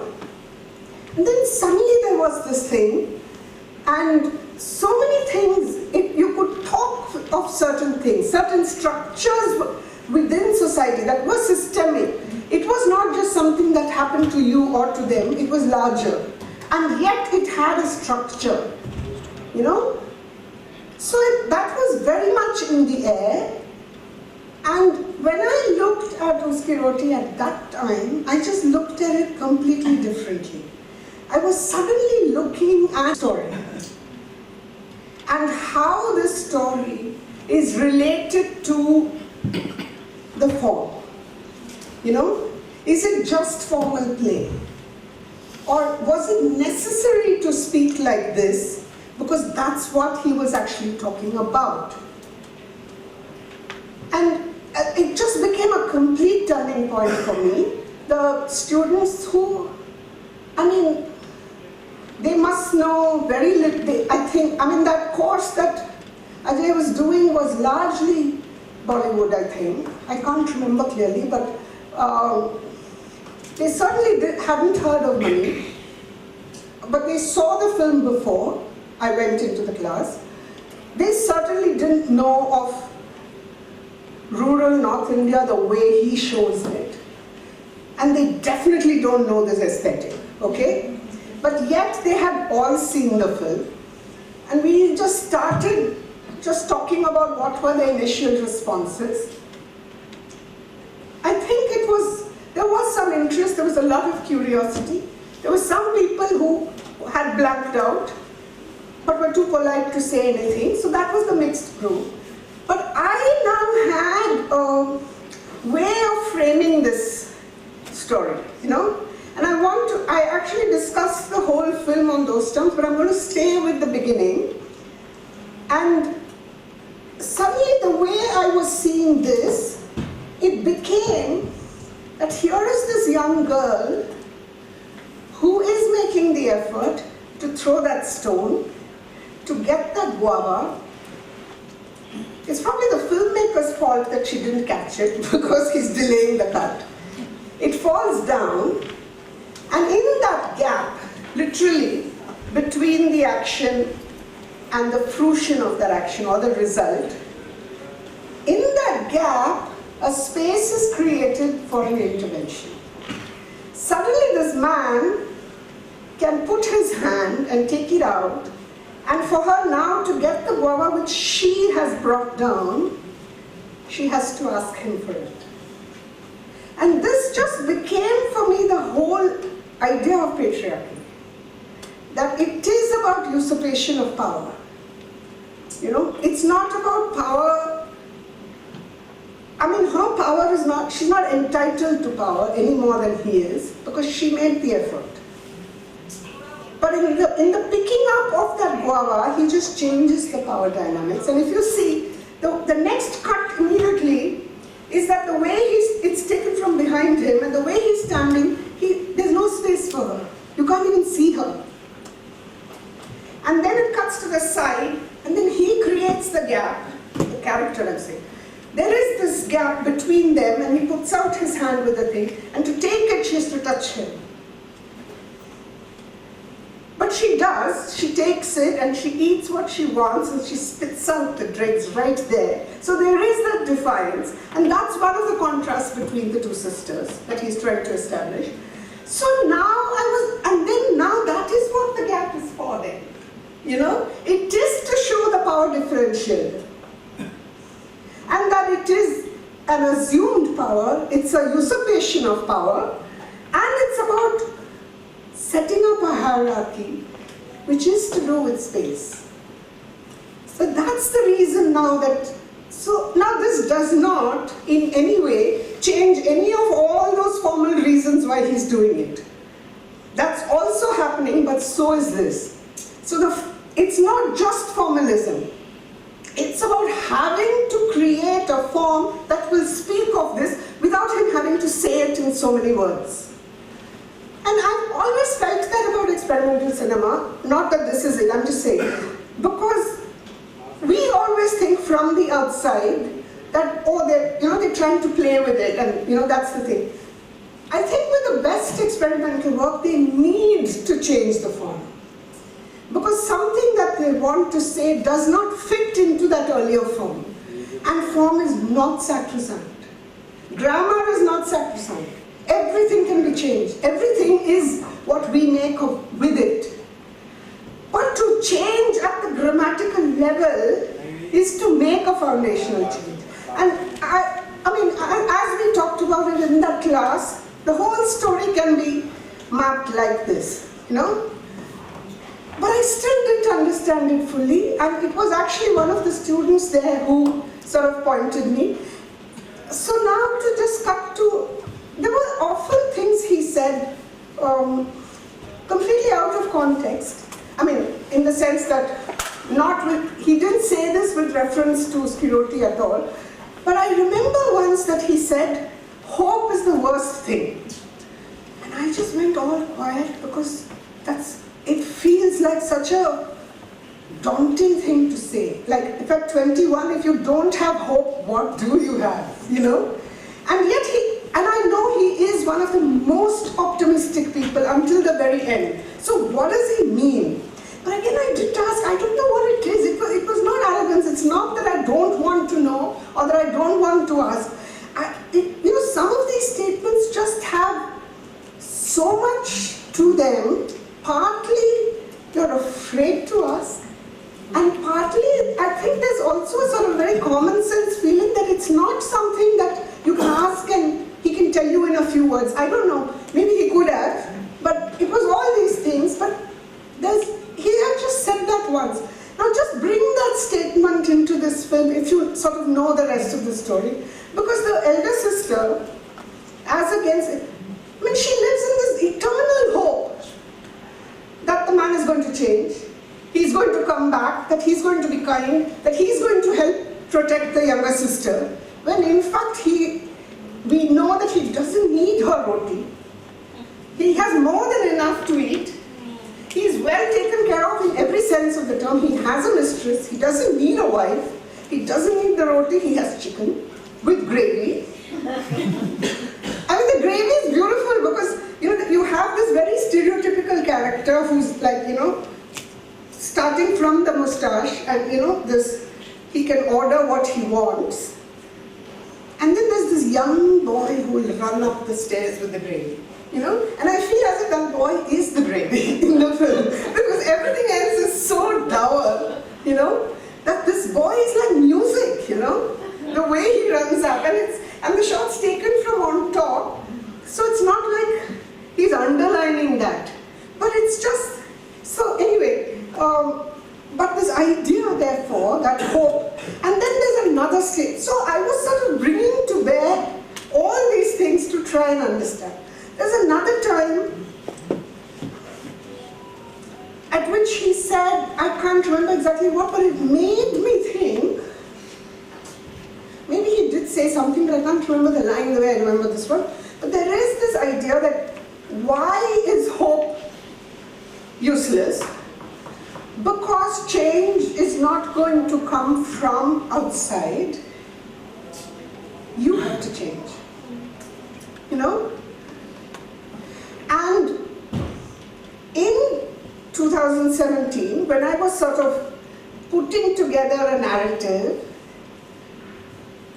And then suddenly there was this thing, and so many things, you could talk of certain things, certain structures within society that were systemic. It was not just something that happened to you or to them, it was larger. And yet it had a structure, you know. So that was very much in the air. And when I looked at Uski Roti at that time, I just looked at it completely differently. I was suddenly looking at the story and how this story is related to the form. You know, is it just formal play? Or was it necessary to speak like this because that's what he was actually talking about? And it just became a complete turning point for me. The students who, I mean, they must know very little. That course that Ajay was doing was largely Bollywood, I think. I can't remember clearly, but they certainly hadn't heard of Mani. But they saw the film before I went into the class. They certainly didn't know of rural North India the way he shows it. And they definitely don't know this aesthetic, okay? But yet they had all seen the film. And we just started just talking about what were the initial responses. I think there was some interest, there was a lot of curiosity. There were some people who had blanked out, but were too polite to say anything. So that was the mixed group. But I now had a way of framing this story, you know? And I actually discussed the whole film on those terms, but I'm going to stay with the beginning. And suddenly the way I was seeing this, it became that here is this young girl who is making the effort to throw that stone, to get that guava. It's probably the filmmaker's fault that she didn't catch it because he's delaying the cut. It falls down, and in that gap, literally, between the action and the fruition of that action or the result, in that gap, a space is created for an intervention. Suddenly this man can put his hand and take it out, and for her now to get the guava which she has brought down, she has to ask him for it. And this just became for me the whole idea of patriarchy. That it is about usurpation of power. You know, it's not about power. I mean, her power is not, she's not entitled to power any more than he is because she made the effort. But in the picking up of that guava, he just changes the power dynamics. And if you see, the next cut immediately is that the way it's taken from behind him and the way he's standing, there's no space for her. You can't even see her. And then it cuts to the side, and then he creates the gap, the character I'm saying. There is this gap between them, and he puts out his hand with the thing, and to take it, she has to touch him. But she does, she takes it and she eats what she wants and she spits out the dregs right there. So there is that defiance, and that's one of the contrasts between the two sisters that he's trying to establish. So now now that is what the gap is for then. You know, it is to show the power differential. And that it is an assumed power, it's a usurpation of power, and it's about setting up a hierarchy which is to do with space. So that's the reason now now this does not in any way change any of all those formal reasons why he's doing it. That's also happening, but so is this. So it's not just formalism. It's about having to create a form that will speak of this without him having to say it in so many words. And I've always felt that about experimental cinema, not that this is it, I'm just saying, because we always think from the outside that, oh, they're trying to play with it, and that's the thing. I think with the best experimental work, they need to change the form. Because something that they want to say does not fit into that earlier form. And form is not sacrosanct. Grammar is not sacrosanct. Everything can be changed. Everything is what we make with it. But to change at the grammatical level is to make a foundational change. And I mean, as we talked about it in that class, the whole story can be mapped like this, But I still didn't understand it fully, and it was actually one of the students there who sort of pointed me. So now to just cut to, there were often things he said completely out of context. I mean, in the sense that he didn't say this with reference to Skiroti at all, but I remember once that he said, hope is the worst thing. And I just went all quiet because it feels like such a daunting thing to say. Like, if at 21, if you don't have hope, what do you have, And yet and I know he is one of the most optimistic people until the very end. So what does he mean? But again, I did ask, I don't know what it is. It was not arrogance. It's not that I don't want to know or that I don't want to ask. Some of these statements just have so much to them. Partly you're afraid to ask, and partly I think there's also a sort of very common sense feeling that it's not something that you can ask and he can tell you in a few words. I don't know, maybe he could have, but it was all these things, but he had just said that once. Now just bring that statement into this film if you sort of know the rest of the story, because the elder sister, as against it, she lives in this eternal hope that the man is going to change, he's going to come back, that he's going to be kind, that he's going to help protect the younger sister, when in fact we know that he doesn't need her roti. He has more than enough to eat. He's well taken care of in every sense of the term. He has a mistress, he doesn't need a wife, he doesn't need the roti, he has chicken with gravy. I mean, the gravy is beautiful because you have this very stereotypical character who's like, starting from the moustache and he can order what he wants. And then there's this young boy who will run up the stairs with the gravy, And I feel as if that boy is the gravy in the film because everything else is so dour, that this boy is like music, the way he runs up, and the shot's taken from on top, so it's not like he's underlining that, but it's just, so anyway, but this idea therefore, that hope, and then there's another state. So I was sort of bringing to bear all these things to try and understand. There's another time at which he said, I can't remember exactly what, but it made me think, maybe he did say something, but I can't remember the line the way I remember this one. But there is this idea that why is hope useless? Because change is not going to come from outside. You have to change. And in 2017, when I was sort of putting together a narrative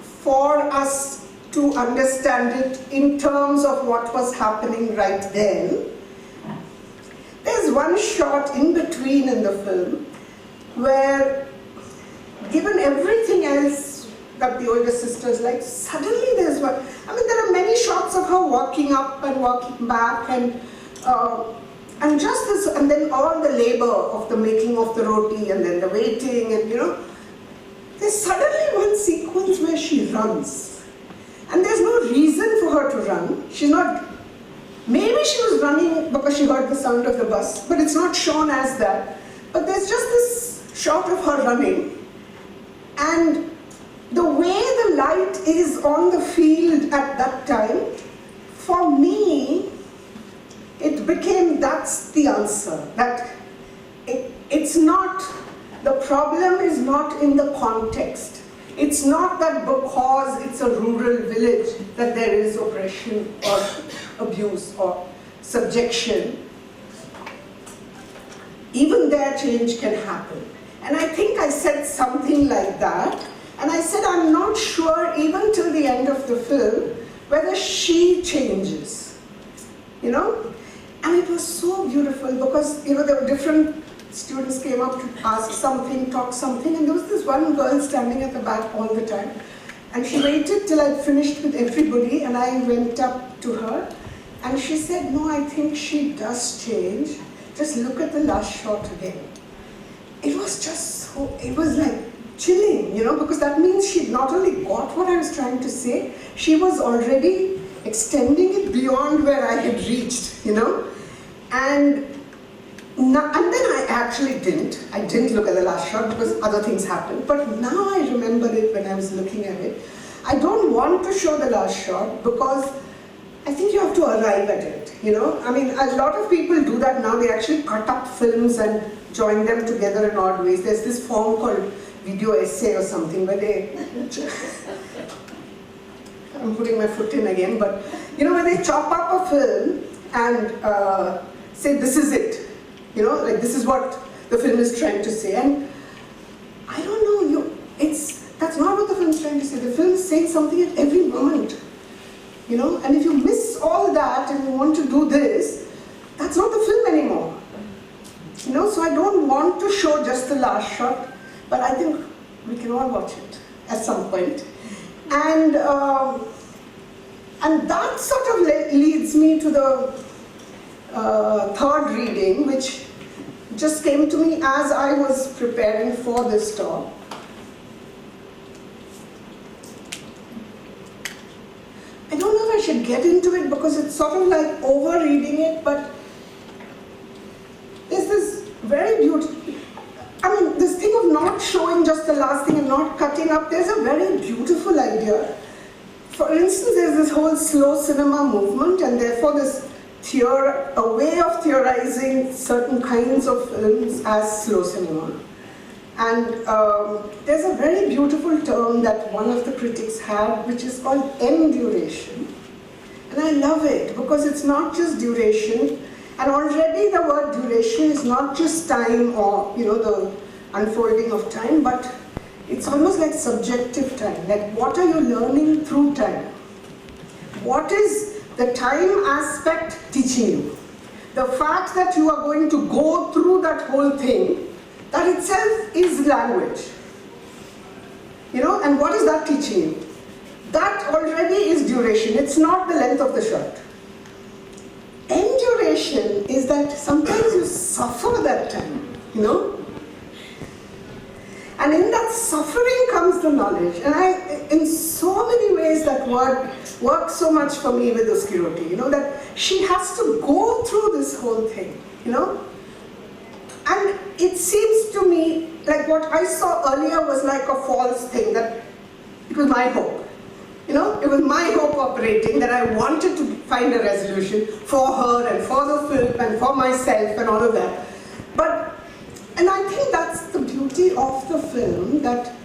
for us to understand it in terms of what was happening right then, there's one shot in between in the film where, given everything else that the older sister's like, suddenly there's one. I mean, there are many shots of her walking up and walking back, and just this, and then all the labor of the making of the roti, and then the waiting, and there's suddenly one sequence where she runs. And there's no reason for her to run. She's not, maybe she was running because she heard the sound of the bus, but it's not shown as that. But there's just this shot of her running, and the way the light is on the field at that time, for me, it became, that's the answer. That it's not, the problem is not in the context. It's not that because it's a rural village that there is oppression or abuse or subjection. Even there change can happen. And I think I said something like that. And I said, I'm not sure even till the end of the film whether she changes, you know? And it was so beautiful because, you know, there were different students came up to ask something, talk something, and there was this one girl standing at the back all the time. And she waited till I finished with everybody, and I went up to her, and she said, no, I think she does change. Just look at the last shot again. It was just so, it was like chilling, you know, because that means she not only got what I was trying to say, she was already extending it beyond where I had reached, you know. And then I actually didn't. I didn't look at the last shot because other things happened. But now I remember it when I was looking at it. I don't want to show the last shot because I think you have to arrive at it, you know. I mean, a lot of people do that now. They actually cut up films and join them together in odd ways. There's this form called video essay or something where they... I'm putting my foot in again, but you know, when they chop up a film and say, this is it. You know, like this is what the film is trying to say. And I don't know, that's not what the film is trying to say. The film is saying something at every moment. You know, and if you miss all that and you want to do this, that's not the film anymore. You know, so I don't want to show just the last shot, but I think we can all watch it at some point. And that sort of leads me to the third reading, which just came to me as I was preparing for this talk. I don't know if I should get into it because it's sort of like over-reading it, but there's this very beautiful, I mean, this thing of not showing just the last thing and not cutting up, there's a very beautiful idea. For instance, there's this whole slow cinema movement, and therefore this a way of theorizing certain kinds of films as slow cinema. And there's a very beautiful term that one of the critics had, which is called end duration. And I love it because it's not just duration, and already the word duration is not just time or, you know, the unfolding of time, but it's almost like subjective time. Like, what are you learning through time? What is the time aspect teaching you? The fact that you are going to go through that whole thing, that itself is language. You know, and what is that teaching you? That already is duration. It's not the length of the shot. End duration is that sometimes you suffer that time, you know? And in that suffering comes the knowledge. And in so many ways that word works so much for me with Oskiroti, you know, that she has to go through this whole thing, you know? And it seems to me like what I saw earlier was like a false thing, that it was my hope. You know, it was my hope operating, that I wanted to find a resolution for her and for the film and for myself and all of that. And I think that's the beauty of the film, that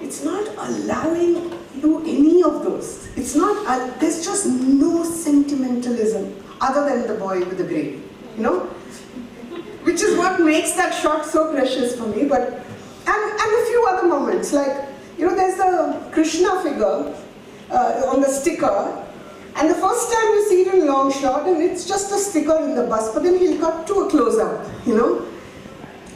it's not allowing you any of those. It's not, there's just no sentimentalism other than the boy with the grave, you know? Which is what makes that shot so precious for me, but, and a few other moments, like, you know, there's the Krishna figure on the sticker, and the first time you see it in long shot, and it's just a sticker in the bus, but then he'll cut to a close-up, you know?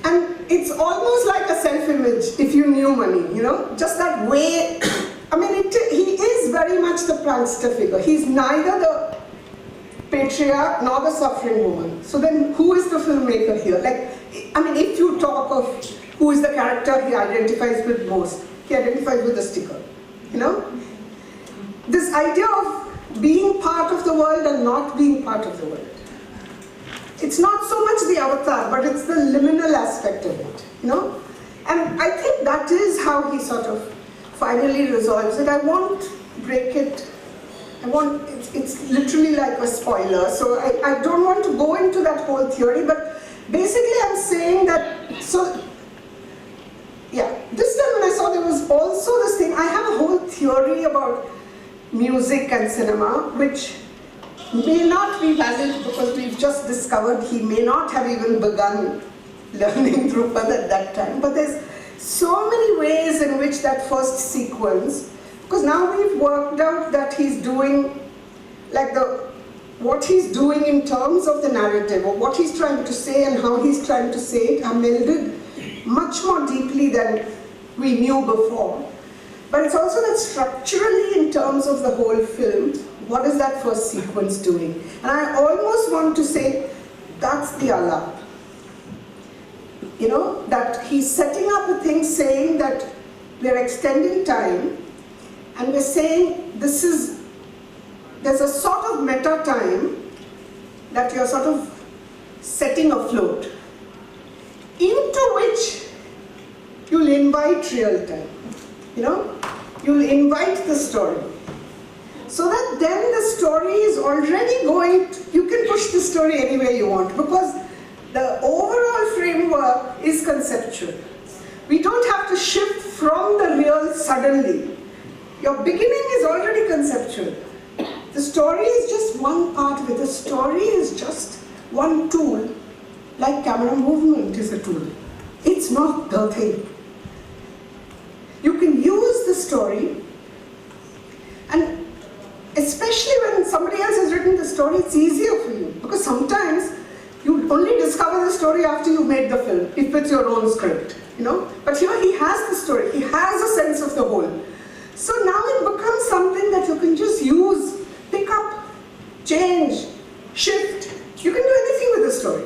And it's almost like a self-image, if you knew money, you know? Just that way, I mean, he is very much the prankster figure. He's neither the patriarch nor the suffering woman. So then who is the filmmaker here? Like, I mean, if you talk of who is the character he identifies with most, he identifies with the sticker, you know? This idea of being part of the world and not being part of the world. It's not so much the avatar, but it's the liminal aspect of it, you know? And I think that is how he sort of finally resolves it. I won't break it. It's literally like a spoiler, so I don't want to go into that whole theory, but basically I'm saying that, so, yeah, this time when I saw there was also theory about music and cinema, which may not be valid because we've just discovered he may not have even begun learning Drupad at that time. But there's so many ways in which that first sequence, because now we've worked out that he's doing like what he's doing in terms of the narrative, or what he's trying to say and how he's trying to say it, are melded much more deeply than we knew before. But it's also that structurally, in terms of the whole film, what is that first sequence doing? And I almost want to say that's the alap. You know, that he's setting up a thing saying that we're extending time, and we're saying there's a sort of meta time that you're sort of setting afloat, into which you'll invite real time. You know, you'll invite the story. So that then the story is already going, you can push the story anywhere you want, because the overall framework is conceptual. We don't have to shift from the real suddenly. Your beginning is already conceptual. The story is just one part of it. The story is just one tool, like camera movement is a tool. It's not the thing. You can use the story, and especially when somebody else has written the story, it's easier for you, because sometimes you only discover the story after you've made the film, if it's your own script, you know. But here he has the story, he has a sense of the whole. So now it becomes something that you can just use, pick up, change, shift. You can do anything with the story,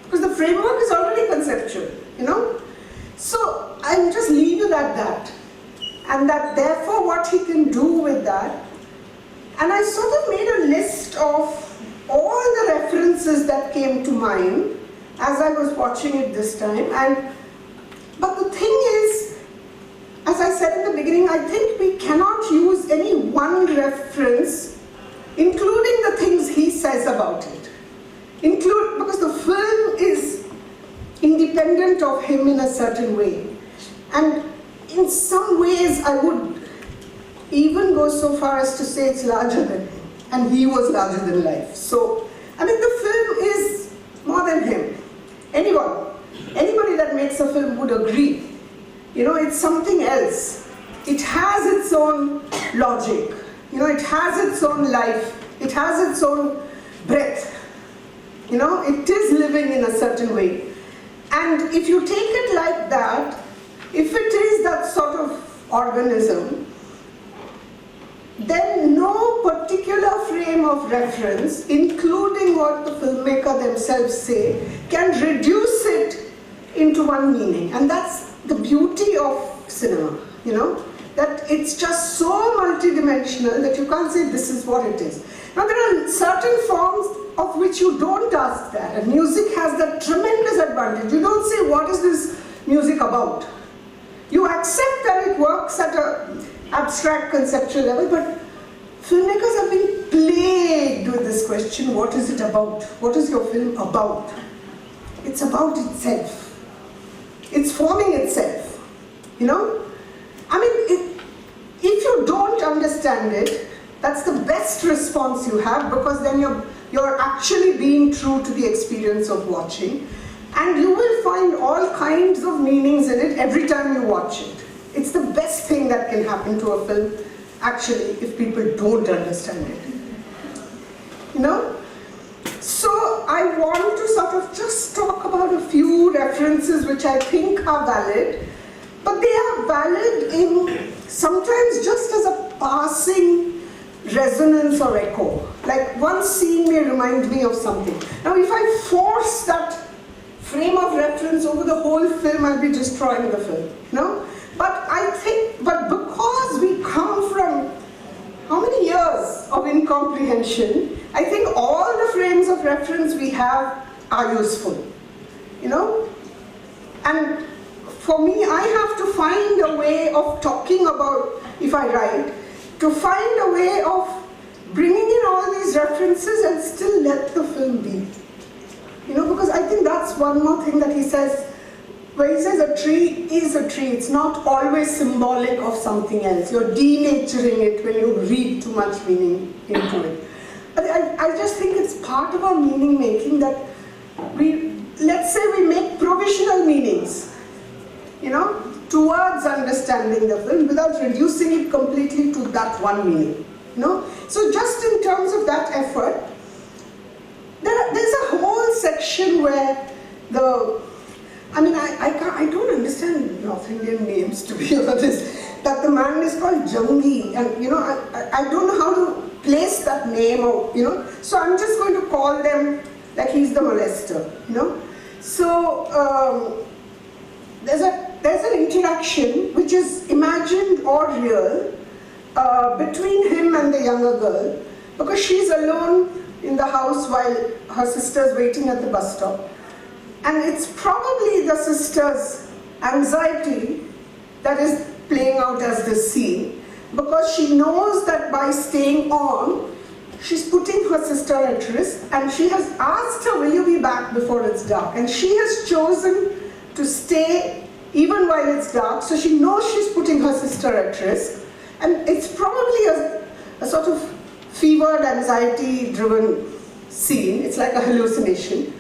because the framework is already conceptual, you know. So I'll just leave it at that, and that therefore what he can do with that. And I sort of made a list of all the references that came to mind as I was watching it this time. But the thing is, as I said in the beginning, I think we cannot use any one reference, including the things he says about it. Because the film is independent of him in a certain way. And in some ways I would even go so far as to say it's larger than him, and he was larger than life. So, I mean, the film is more than him. Anybody that makes a film would agree. You know, it's something else. It has its own logic. You know, it has its own life. It has its own breath. You know, it is living in a certain way. And if you take it like that, if it is that sort of organism, then no particular frame of reference, including what the filmmaker themselves say, can reduce it into one meaning. And that's the beauty of cinema, you know, that it's just so multidimensional that you can't say this is what it is. Now there are certain forms of which you don't ask that, and music has that tremendous advantage. You don't say, what is this music about? You accept that it works at an abstract conceptual level, but filmmakers have been plagued with this question, what is it about? What is your film about? It's about itself. It's forming itself, you know? I mean, if you don't understand it, that's the best response you have, because then you're actually being true to the experience of watching, and you will find all kinds of meanings in it every time you watch it. It's the best thing that can happen to a film, actually, if people don't understand it. You know? So I want to sort of just talk about a few references which I think are valid, but they are valid in sometimes just as a passing resonance or echo. Like one scene may remind me of something. Now if I force that frame of reference over the whole film, I'll be destroying the film, you know? But because we come from how many years of incomprehension, I think all the frames of reference we have are useful, you know? And for me, I have to find a way of talking about, if I write, to find a way of bringing in all these references and still let the film be. You know, because I think that's one more thing that he says, where he says a tree is a tree. It's not always symbolic of something else. You're denaturing it when you read too much meaning into it. But I just think it's part of our meaning making that let's say we make provisional meanings, towards understanding the film without reducing it completely to that one meaning, So just in terms of that effort, there's a whole section where I don't understand North Indian names, to be honest, that the man is called Jangi, and I don't know how to place that name, so I'm just going to call them like he's the molester, So there's an interaction which is imagined or real between him and the younger girl, because she's alone in the house while her sister's waiting at the bus stop. And it's probably the sister's anxiety that is playing out as this scene, because she knows that by staying on, she's putting her sister at risk, and she has asked her, will you be back before it's dark? And she has chosen to stay even while it's dark, so she knows she's putting her sister at risk. And it's probably a sort of fevered, anxiety-driven scene. It's like a hallucination.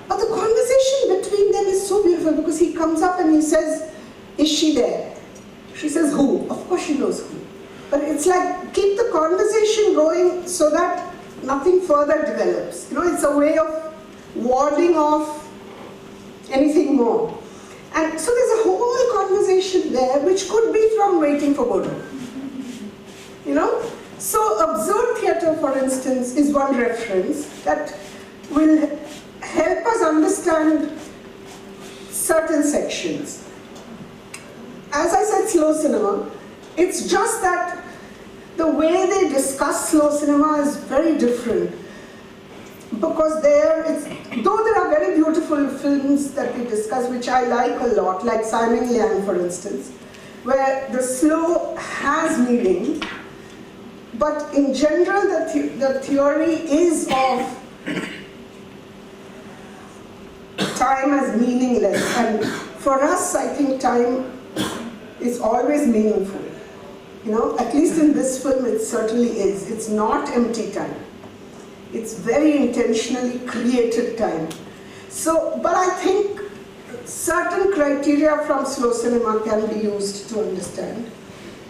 But the conversation between them is so beautiful, because he comes up and he says, is she there? She says, who? Of course she knows who. But it's like, keep the conversation going so that nothing further develops. It's a way of warding off anything more. And so there's a whole conversation there which could be from Waiting for Godot. So absurd theatre, for instance, is one reference that will help us understand certain sections. As I said, slow cinema, it's just that the way they discuss slow cinema is very different. Because though there are very beautiful films that we discuss, which I like a lot, like Simon Liang, for instance, where the slow has meaning, but in general the theory is of time as meaningless. And for us, I think time is always meaningful. At least in this film it certainly is. It's not empty time. It's very intentionally created time. But I think certain criteria from slow cinema can be used to understand.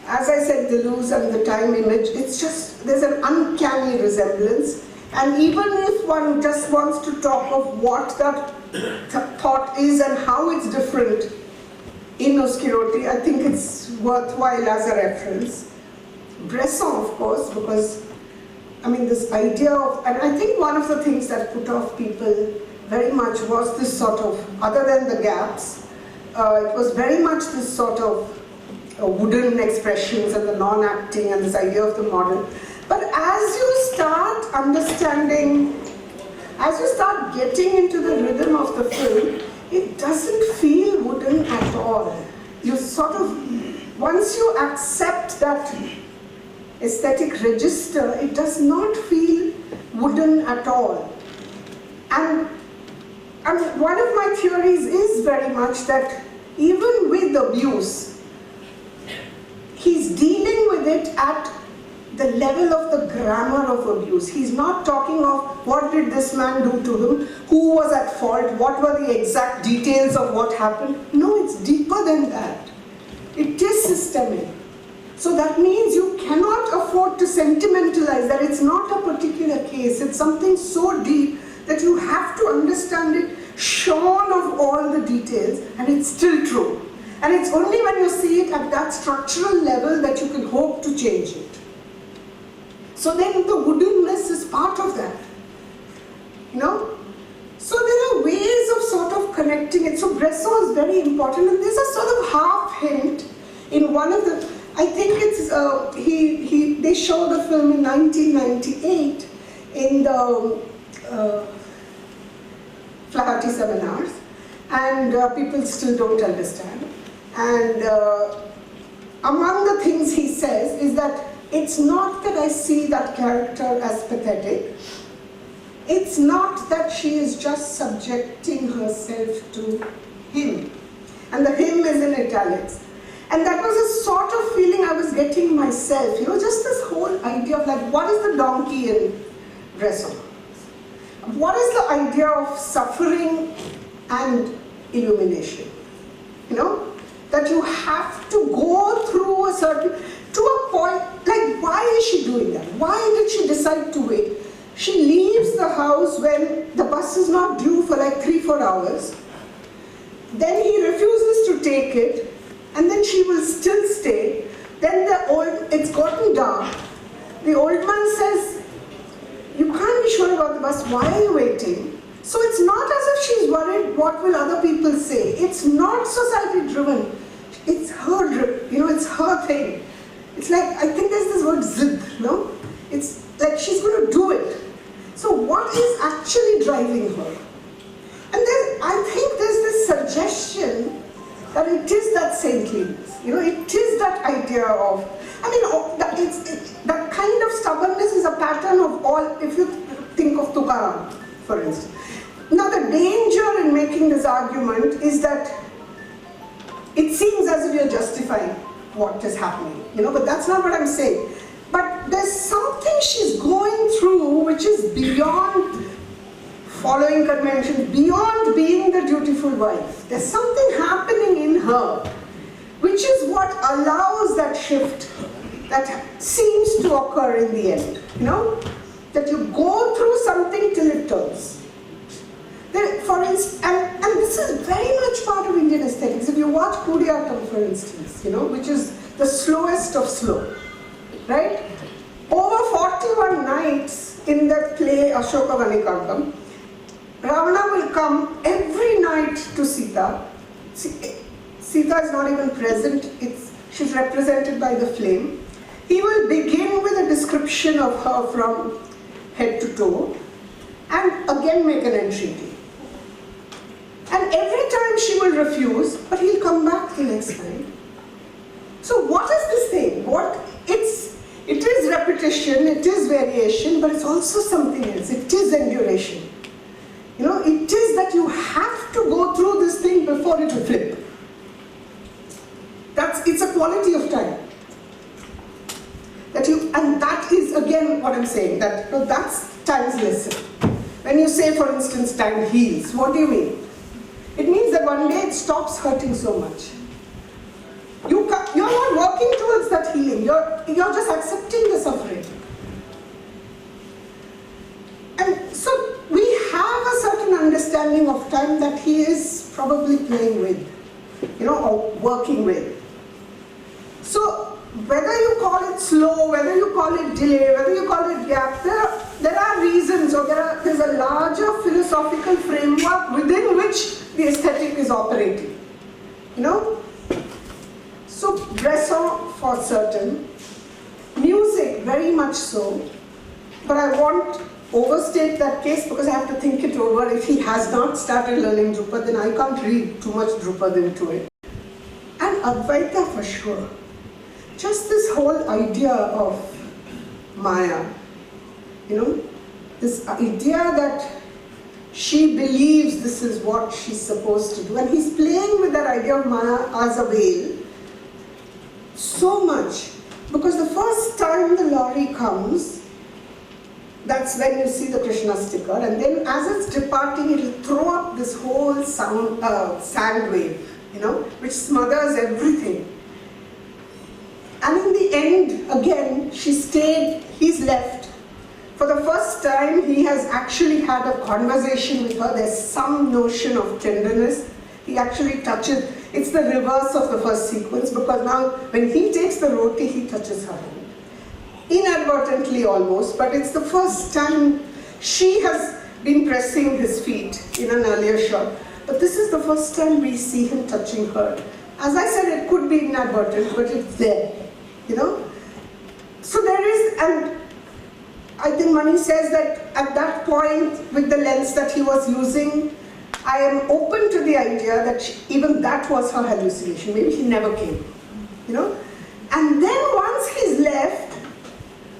As I said, the lose and the time image, there's an uncanny resemblance. And even if one just wants to talk of what that thought is and how it's different in Oscurotti, I think it's worthwhile as a reference. Bresson, of course, because this idea of, and I think one of the things that put off people very much was this sort of, other than the gaps, it was very much this sort of wooden expressions and the non-acting and this idea of the model. But as you start understanding, as you start getting into the rhythm of the film, it doesn't feel wooden at all. You sort of, once you accept that aesthetic register, it does not feel wooden at all. And one of my theories is very much that even with abuse, he's dealing with it at the level of the grammar of abuse. He's not talking of what did this man do to him, who was at fault, what were the exact details of what happened. No, it's deeper than that. It is systemic. So that means you cannot afford to sentimentalize that. It's not a particular case. It's something so deep that you have to understand it shorn of all the details, and it's still true. And it's only when you see it at that structural level that you can hope to change it. So then the woodenness is part of that. So there are ways of sort of connecting it. So Bresson is very important, and there's a sort of half hint in one of the, I think it's, they showed the film in 1998 in the Flaherty seminars, and people still don't understand. And among the things he says is that it's not that I see that character as pathetic. It's not that she is just subjecting herself to him. And the him is in italics. And that was a sort of feeling I was getting myself, you know, just this whole idea of like, what is the donkey in Bresso? What is the idea of suffering and illumination? You know, that you have to go through a certain, to a point, like why is she doing that? Why did she decide to wait? She leaves the house when the bus is not due for like 3-4 hours. Then he refuses to take it, and then she will still stay. Then it's gotten dark. The old man says, you can't be sure about the bus, why are you waiting? So it's not as if she's worried what will other people say. It's not society driven. It's her, you know, it's her thing. It's like, I think there's this word zid, no? It's like she's going to do it. So what is actually driving her? And then I think there's this suggestion that it is that saintliness. You know, it is that idea of, I mean, that kind of stubbornness is a pattern of all, if you think of Tukaram, for instance. Now the danger in making this argument is that it seems as if you're justifying what is happening, you know, but that's not what I'm saying. But there's something she's going through which is beyond following conventions, beyond being the dutiful wife. There's something happening in her which is what allows that shift that seems to occur in the end, you know? That you go through something till it turns. For instance, and this is very much part of Indian aesthetics. If you watch Kudiyattam, for instance, you know, which is the slowest of slow, right? Over 41 nights in the play Ashoka Vanikagam, Ravana will come every night to Sita. Sita is not even present, she's represented by the flame. He will begin with a description of her from head to toe and again make an entreaty. And every time she will refuse, but he'll come back the next time. So what is this thing? It is repetition, it is variation, but it's also something else. It is enduration. You know, it is that you have to go through this thing before it will flip. It's a quality of time. And that is again what I'm saying, that's time's lesson. When you say, for instance, time heals, what do you mean? It means that one day it stops hurting so much. You're not working towards that healing, you're just accepting the suffering. And so we have a certain understanding of time that he is probably playing with, you know, or working with. So whether you call it slow, whether you call it delay, whether you call it gap, there are reasons, or there's a larger philosophical framework within which the aesthetic is operating, you know. So Bresson for certain, music very much so, but I won't overstate that case because I have to think it over. If he has not started learning Drupad, then I can't read too much Drupad into it. And Advaita for sure. Just this whole idea of Maya, you know, this idea that she believes this is what she's supposed to do. And he's playing with that idea of Maya as a veil so much. Because the first time the lorry comes, that's when you see the Krishna sticker. And then as it's departing, it'll throw up this whole sand wave, you know, which smothers everything. And in the end, again, she stayed, he's left. For the first time, he has actually had a conversation with her. There's some notion of tenderness. He actually touches, it's the reverse of the first sequence, because now when he takes the roti, he touches her hand. Inadvertently almost, but it's the first time she has been pressing his feet in an earlier shot. But this is the first time we see him touching her. As I said, it could be inadvertent, but it's there. You know? So there is, and I think Mani says that at that point, with the lens that he was using, I am open to the idea that even that was her hallucination. Maybe he never came. You know? And then once he's left,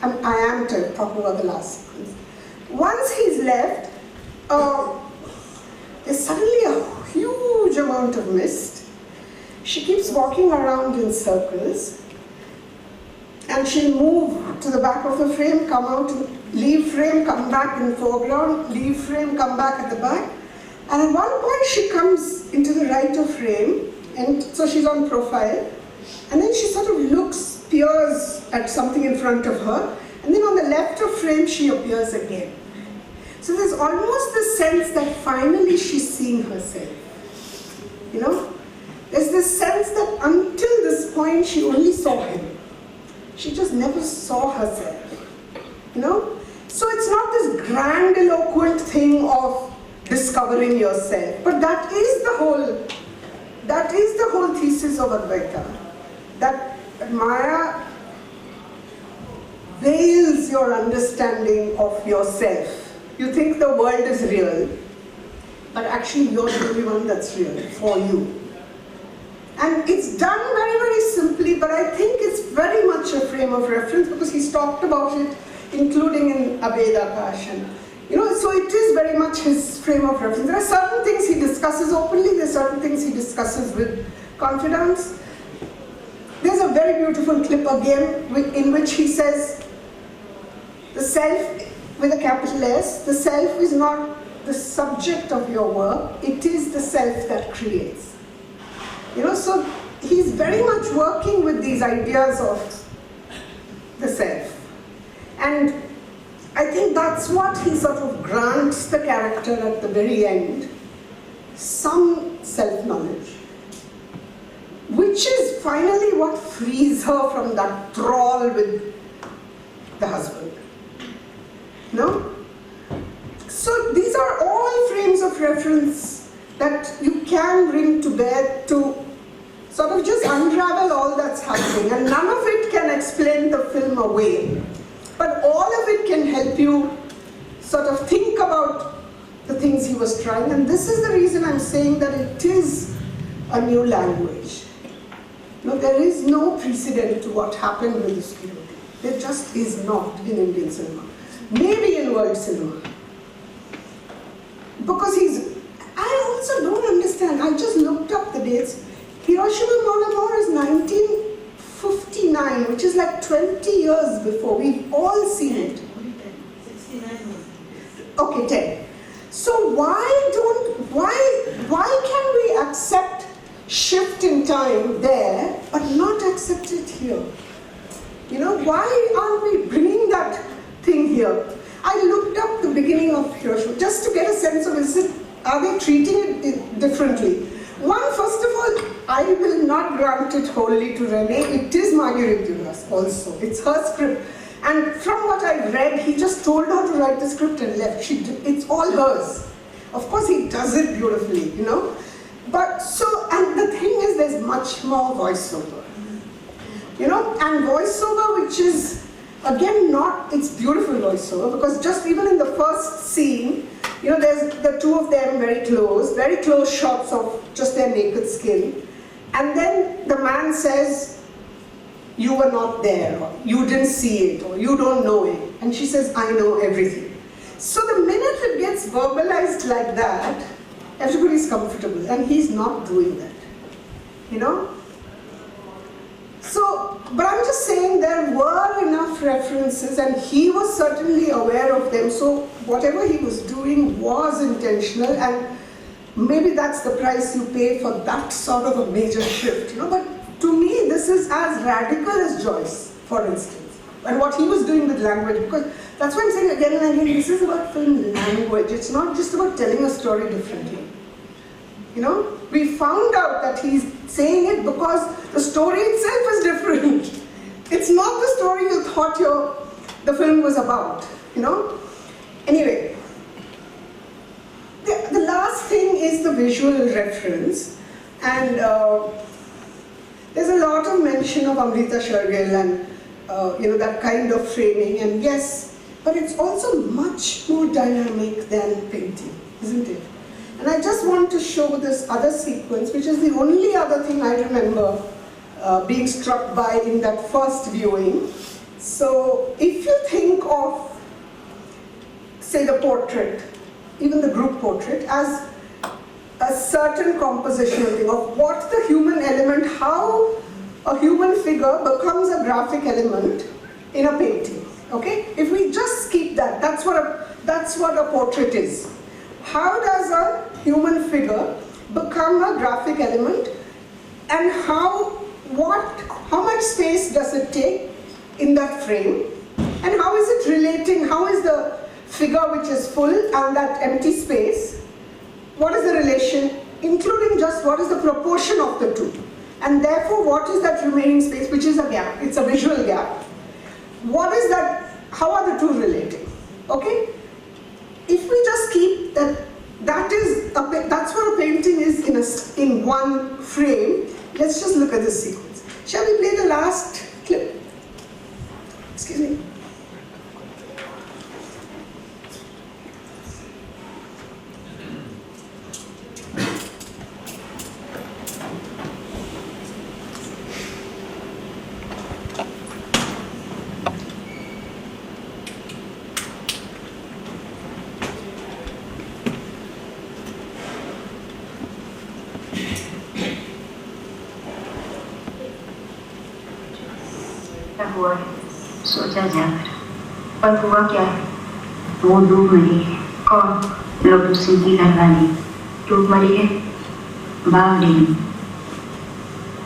I am talking about the last sequence. Once he's left, there's suddenly a huge amount of mist. She keeps walking around in circles, and she'll move to the back of the frame, come out, leave frame, come back in foreground, leave frame, come back at the back. And at one point she comes into the right of frame, and so she's on profile, and then she sort of looks, peers at something in front of her, and then on the left of frame she appears again. So there's almost the sense that finally she's seeing herself. You know? There's this sense that until this point she only saw him. She just never saw herself. You know? So it's not this grandiloquent thing of discovering yourself, but that is the whole thesis of Advaita. That Maya veils your understanding of yourself. You think the world is real, but actually you're the only one that's real for you. And it's done very, very simply, but I think it's very much a frame of reference because he's talked about it, including in Abeda Passion. You know, so it is very much his frame of reference. There are certain things he discusses openly, there are certain things he discusses with confidence. There's a very beautiful clip again in which he says, the self, with a capital S, the self is not the subject of your work, it is the self that creates. You know, so he's very much working with these ideas of the self. And I think that's what he sort of grants the character at the very end, some self-knowledge, which is finally what frees her from that thrall with the husband. No? So these are all frames of reference that you can bring to bear to sort of just unravel all that's happening. And none of it can explain the film away. But all of it can help you sort of think about the things he was trying. And this is the reason I'm saying that it is a new language. No, there is no precedent to what happened with this film. There just is not in Indian cinema. Maybe in world cinema. Because I also don't understand, I just looked up the dates. Hiroshima Mon Amour is 1959, which is like 20 years before. We've all seen it. 69. Okay, 10. So why can we accept shift in time there, but not accept it here? You know, why aren't we bringing that thing here? I looked up the beginning of Hiroshima just to get a sense of are they treating it differently? One, first of all, I will not grant it wholly to René. It is Marguerite Duras also. It's her script. And from what I read, he just told her to write the script and left. It's all hers. Of course, he does it beautifully, you know. But so, and the thing is, there's much more voiceover. You know, and voiceover, which is, again, it's beautiful voiceover, because just even in the first scene, you know, there's the two of them very close shots of just their naked skin. And then the man says, you were not there, or you didn't see it, or you don't know it. And she says, I know everything. So the minute it gets verbalized like that, everybody's comfortable, and he's not doing that, you know? So, but I'm just saying there were enough references, and he was certainly aware of them, so whatever he was doing was intentional, and maybe that's the price you pay for that sort of a major shift, you know? But to me, this is as radical as Joyce, for instance, and what he was doing with language, because that's why I'm saying again and again, this is about film language. It's not just about telling a story differently. You know, we found out that he's saying it because the story itself is different. It's not the story you thought the film was about, you know? Anyway, the last thing is the visual reference, and there's a lot of mention of Amrita Shergill and you know, that kind of framing, and yes, but it's also much more dynamic than painting, isn't it? And I just want to show this other sequence, which is the only other thing I remember being struck by in that first viewing. So if you think of, say, the portrait, even the group portrait, as a certain compositional thing of what the human element, how a human figure becomes a graphic element in a painting. Okay? If we just keep that, that's what a portrait is. How does a human figure become a graphic element, and how much space does it take in that frame, and how is it relating, how is the figure which is full and that empty space, what is the relation, including just what is the proportion of the two, and therefore what is that remaining space, which is a gap, it's a visual gap. What is that, how are the two relating? Okay? If we just keep that, that's what a painting is in one frame. Let's just look at this sequence. Shall we play the last clip? Excuse me. हुआ है सोचा जाकर, पर हुआ क्या है? वो डूब मरी है। कौन? लोटू सिंह की घरवाली डूब मरी है। बावड़ी।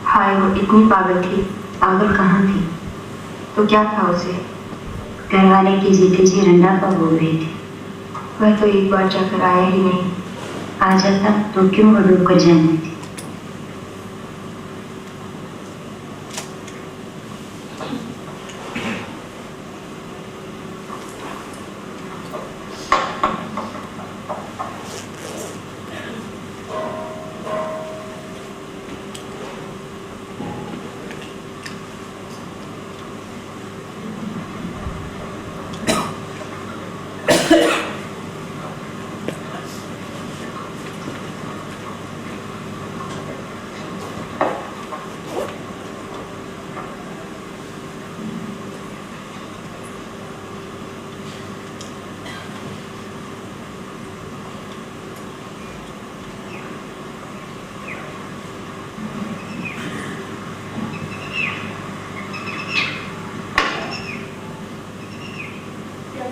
हाय, वो इतनी पागल थी। पागल कहाँ थी? तो क्या था उसे? घरवाले की जीते जी रंडा पर बोल रही थी। वह तो एक बार जाकर आया ही नहीं। आ जाता तो क्यों वो डूब कर जानी थी?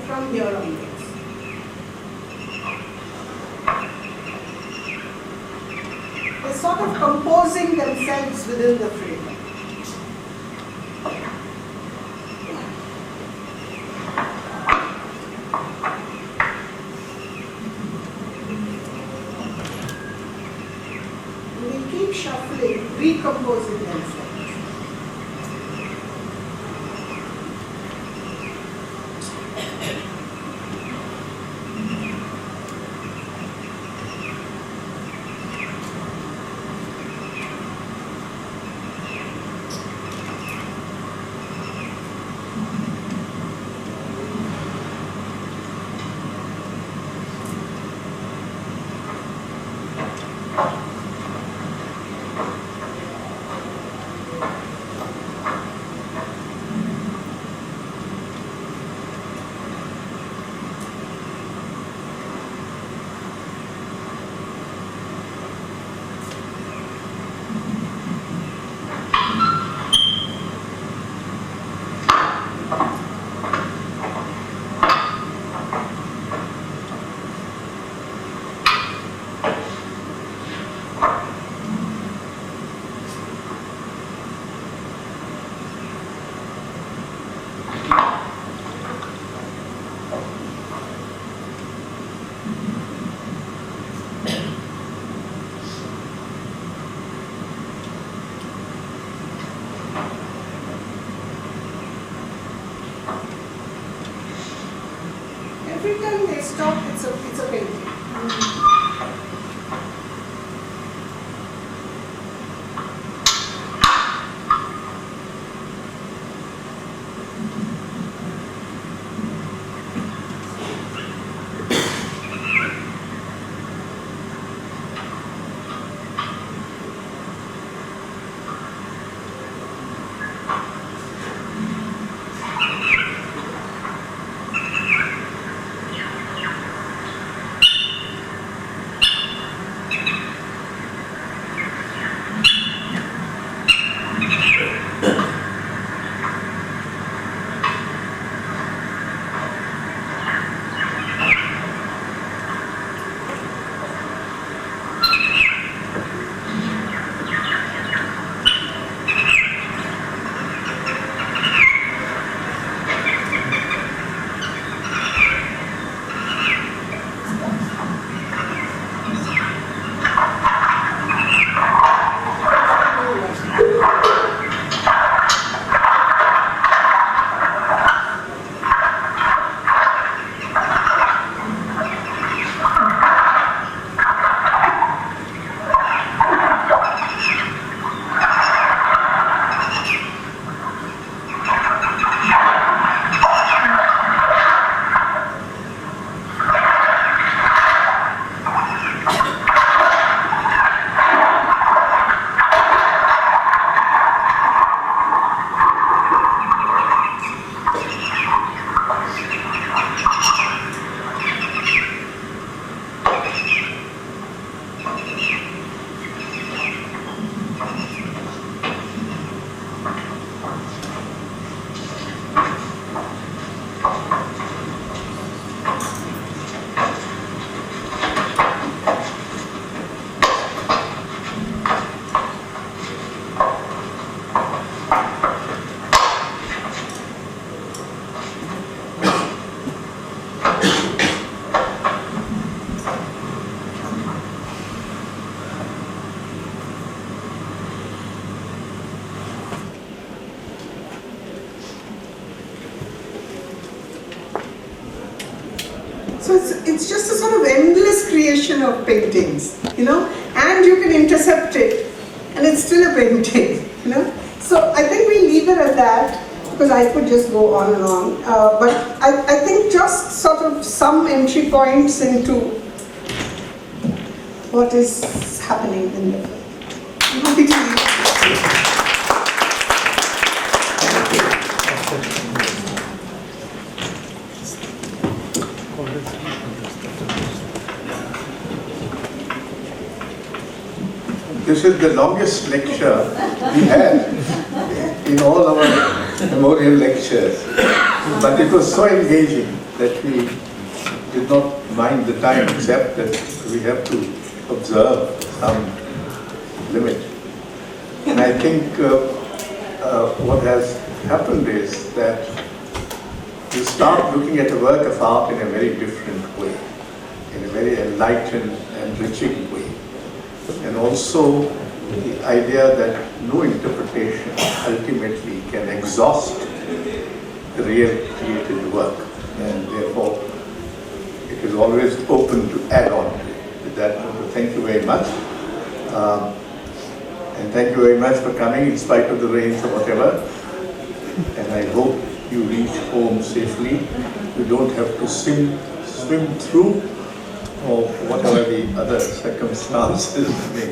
From here onwards. They're sort of composing themselves within the frame. And they keep shuffling, recomposing themselves. Every time they stop, it's a painting. it's just a sort of endless creation of paintings, and you can intercept it, and it's still a painting, So I think we leave it at that, because I could just go on and on. But I think just sort of some entry points into what is happening in the film. This is the longest lecture we had in all our memorial lectures. But it was so engaging that we did not mind the time, except that we have to observe some limit. And I think what has happened is that you start looking at a work of art in a very different way, in a very enlightened, enriching way. And also the idea that no interpretation ultimately can exhaust the real created work, and therefore it is always open to add on to it. With that, thank you very much. And thank you very much for coming in spite of the rains or whatever. And I hope you reach home safely. You don't have to swim through or whatever the other circumstances may.